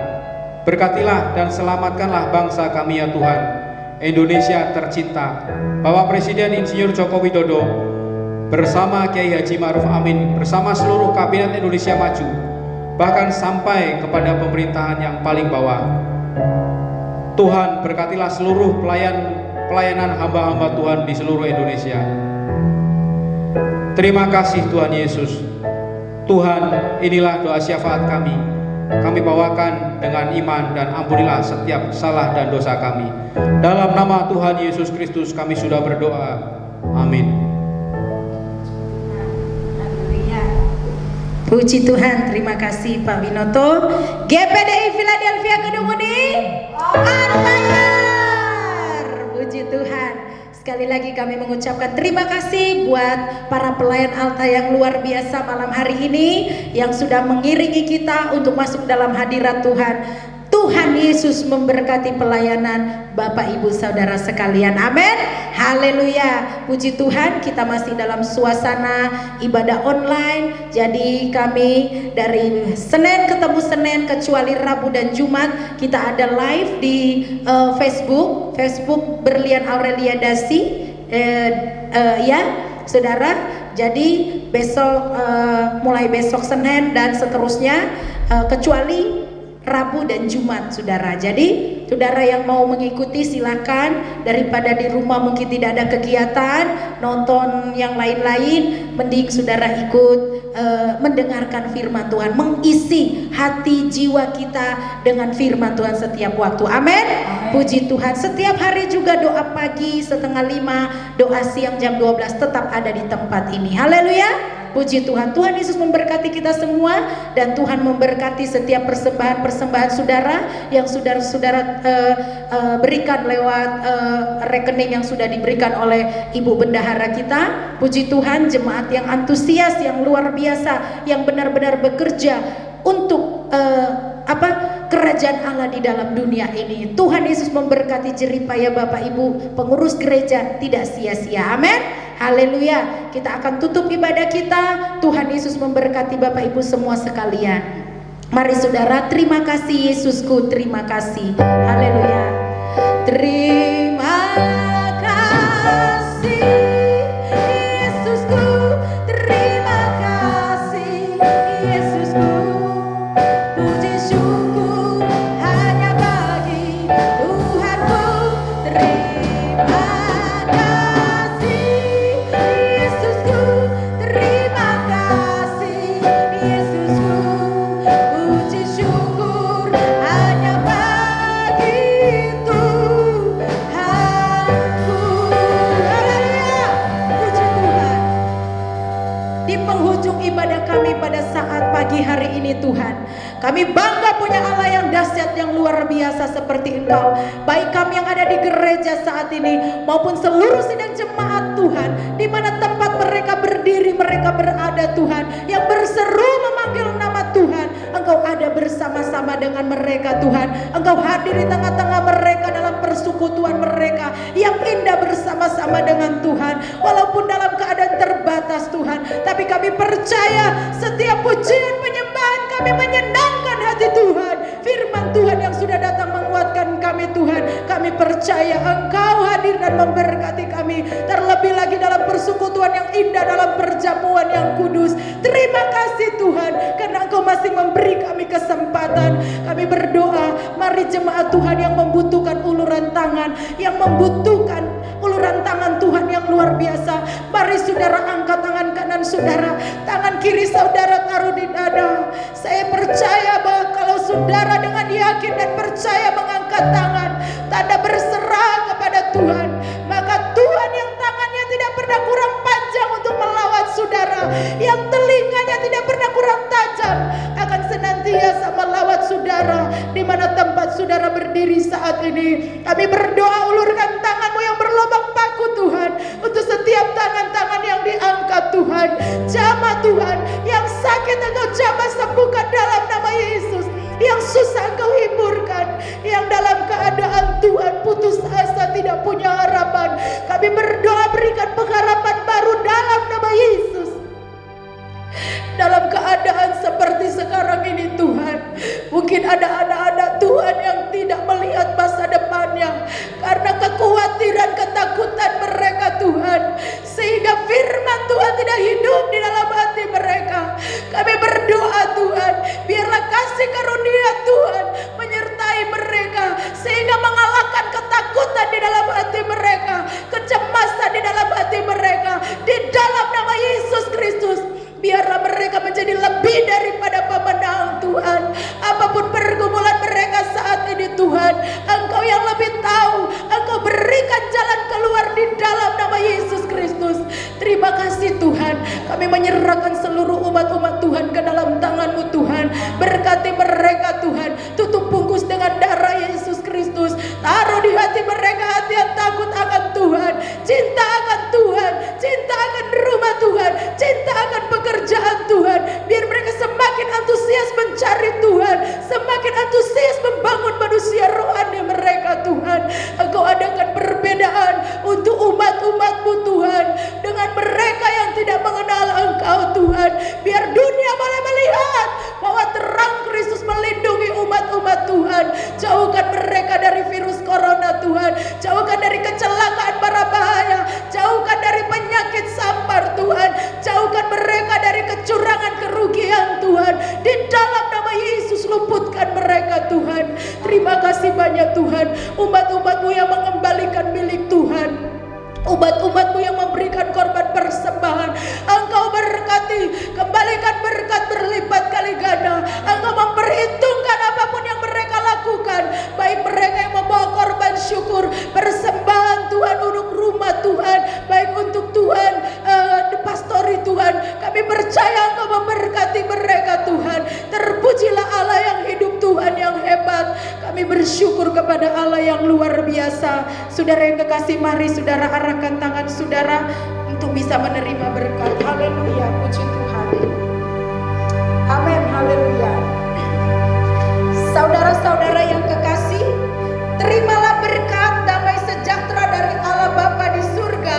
Berkatilah dan selamatkanlah bangsa kami ya Tuhan, Indonesia tercinta. Bapak Presiden Insinyur Joko Widodo bersama Kiai Haji Ma'ruf Amin, bersama seluruh Kabinet Indonesia Maju, bahkan sampai kepada pemerintahan yang paling bawah. Tuhan, berkatilah seluruh pelayanan hamba-hamba Tuhan di seluruh Indonesia. Terima kasih Tuhan Yesus. Tuhan, inilah doa syafaat kami. Kami bawakan dengan iman, dan ampunilah setiap salah dan dosa kami. Dalam nama Tuhan Yesus Kristus kami sudah berdoa. Amin. Puji Tuhan, terima kasih Pak Winoto. GPDI Philadelphia Kedumuni on fire. Puji Tuhan. Sekali lagi kami mengucapkan terima kasih buat para pelayan alta yang luar biasa malam hari ini, yang sudah mengiringi kita untuk masuk dalam hadirat Tuhan. Tuhan Yesus memberkati pelayanan Bapak Ibu Saudara sekalian. Amin. Haleluya. Puji Tuhan, kita masih dalam suasana ibadah online. Jadi kami dari Senin ketemu Senin, kecuali Rabu dan Jumat kita ada live di Facebook Berlian Aurelia Dasi. Ya saudara, jadi besok mulai besok Senin dan seterusnya, kecuali Rabu dan Jumat saudara. Jadi saudara yang mau mengikuti silakan, daripada di rumah mungkin tidak ada kegiatan nonton yang lain-lain, mending saudara ikut mendengarkan firman Tuhan, mengisi hati jiwa kita dengan firman Tuhan setiap waktu. Amin. Puji Tuhan. Setiap hari juga doa pagi 4:30, doa siang jam 12 tetap ada di tempat ini. Haleluya. Puji Tuhan. Tuhan Yesus memberkati kita semua, dan Tuhan memberkati setiap persembahan saudara yang saudara berikan lewat rekening yang sudah diberikan oleh Ibu Bendahara kita. Puji Tuhan, jemaat yang antusias, yang luar biasa, yang benar-benar bekerja untuk kerajaan Allah di dalam dunia ini. Tuhan Yesus memberkati jeripaya Bapak Ibu pengurus gereja tidak sia-sia. Amin. Haleluya. Kita akan tutup ibadah kita. Tuhan Yesus memberkati Bapak Ibu semua sekalian. Mari saudara, terima kasih Yesusku, terima kasih. Haleluya. Terima kasih Yesusku, terima kasih Yesusku. Puji syukur hanya bagi Tuhanku. Terima kasih Yesusku, terima kasih Yesusku. Puji syukur hanya bagi Tuhanku. Haleluya. Puji Tuhan. Di penghujung ibadah kami pada saat pagi hari ini Tuhan, kami bangga punya Allah yang dahsyat, yang luar biasa seperti Engkau. Baik kami yang ada di gereja saat ini maupun seluruh sidang jemaat Tuhan, di mana tempat mereka berdiri, mereka berada Tuhan, yang berseru memanggil nama Tuhan, Engkau ada bersama-sama dengan mereka Tuhan. Engkau hadir di tengah-tengah mereka dalam persekutuan mereka yang indah bersama-sama dengan Tuhan. Walaupun dalam keadaan terbatas Tuhan, tapi kami percaya setiap pujian penyembahan kami menyenangkan hati Tuhan. Firman Tuhan yang sudah datang menguatkan kami Tuhan. Kami percaya Engkau hadir dan memberkati kami, terlebih lagi dalam persekutuan yang indah, dalam perjamuan yang kudus. Terima kasih Tuhan, karena Engkau masih memberi kami kesempatan. Kami berdoa, mari jemaat Tuhan yang membutuhkan uluran tangan, yang membutuhkan uluran tangan Tuhan yang luar biasa, mari saudara angkat tangan kanan saudara, tangan kiri saudara taruh di dada. Saya percaya bahwa kalau saudara dengan yakin dan percaya mengangkat tangan, tanda berserah kepada Tuhan, maka Tuhan yang tangannya tidak pernah kurang panjang untuk melawat saudara, yang telinganya tidak pernah kurang tajam, akan senantiasa melawat saudara di mana tempat saudara berdiri saat ini. Kami berdoa, ulurkan tanganmu yang berlubang paku Tuhan, untuk setiap tangan-tangan yang diangkat Tuhan. Jamah Tuhan, yang sakit Engkau jamah sembuhkan dalam nama Yesus. Yang susah Engkau hiburkan, yang dalam keadaan Tuhan putus asa tidak punya harapan, kami berdoa berikan pengharapan baru dalam nama Yesus. Dalam keadaan seperti sekarang ini Tuhan, mungkin ada anak-anak Tuhan yang tidak melihat masa depannya karena kekhawatiran, ketakutan mereka Tuhan, sehingga firman Tuhan tidak hidup di dalam hati mereka. Kami berdoa Tuhan, biarlah kasih karunia Tuhan menyertai mereka, sehingga mengalahkan ketakutan di dalam hati mereka, kecemasan di dalam hati mereka, di dalam nama Yesus Kristus. Biarlah mereka menjadi lebih daripada pemenang Tuhan. Apapun pergumulan mereka saat ini Tuhan, Engkau yang lebih tahu. Engkau berikan jalan keluar di dalam nama Yesus Kristus. Terima kasih Tuhan. Kami menyerahkan seluruh umat-umat Tuhan ke dalam tangan-Mu Tuhan. Berkati mereka Tuhan. Tutup bungkus dengan darah Yesus Kristus. Taruh di hati mereka hati yang takut akan Tuhan, cinta akan Tuhan, cinta akan rumah Tuhan, cinta akan pekerjaan Tuhan. Biar mereka semakin antusias mencari Tuhan, semakin antusias membangun Tuhan, umat-umat-Mu yang mengembalikan milik Tuhan, umat-umat-Mu yang memberikan korban persembahan. Engkau berkati, kembalikan berkat berlipat kali ganda. Engkau memperhitungkan apapun yang mereka lakukan, baik mereka yang membawa korban syukur, persembahan Tuhan untuk rumah Tuhan, baik untuk Tuhan pastori Tuhan. Kami percaya Engkau memberkati mereka Tuhan. Terpujilah Allah yang hidup, Tuhan yang hebat. Kami bersyukur kepada Allah yang luar biasa. Saudara yang kekasih, mari saudara arahkan tangan saudara untuk bisa menerima berkat. Haleluya, puji Tuhan. Amin, haleluya. Saudara-saudara yang kekasih, terimalah berkat damai sejahtera dari Allah Bapa di surga,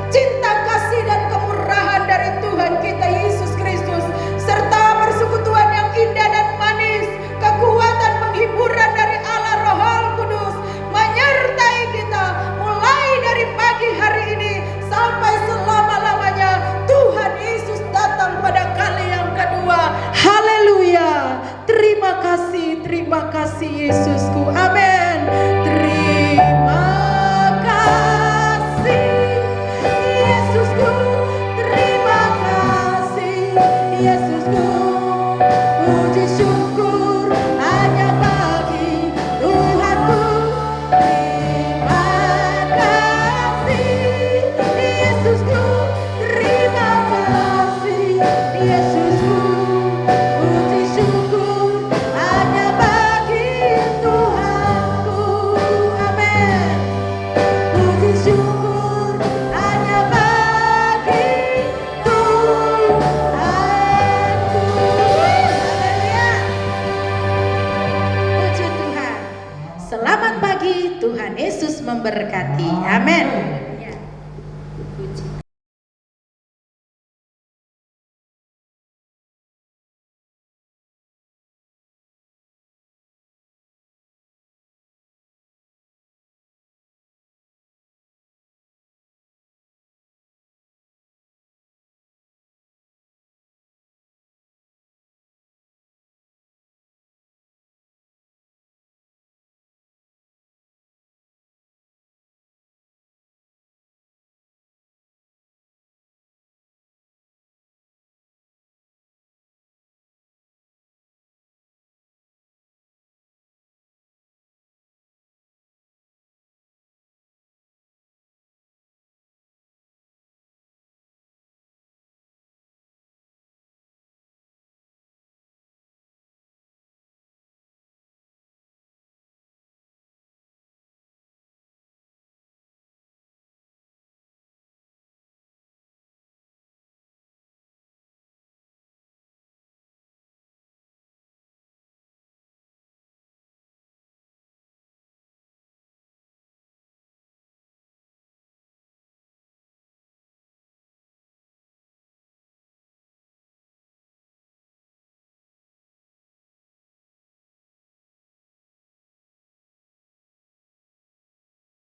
cinta kasih dan kemurahan dari Tuhan kita Yesus Kristus, serta persekutuan yang indah dan manis, kekuatan penghiburan dari Allah Roh Kudus menyertai kita mulai dari pagi hari ini sampai selama-lamanya. Tuhan Yesus datang pada kali yang kedua. Haleluya. Terima kasih Yesusku. Amin. Terima kasih Yesusku. Terima kasih Yesusku. Puji syukur hanya bagi Tuhanku. Terima kasih Yesusku. Terima kasih Yesusku. Puji syukur hanya bagi Tuhanku. Amin. Puji syukur hanya bagi Tuhanku. Haleluya. Puji Tuhan. Selamat pagi, Tuhan Yesus memberkati. Amin.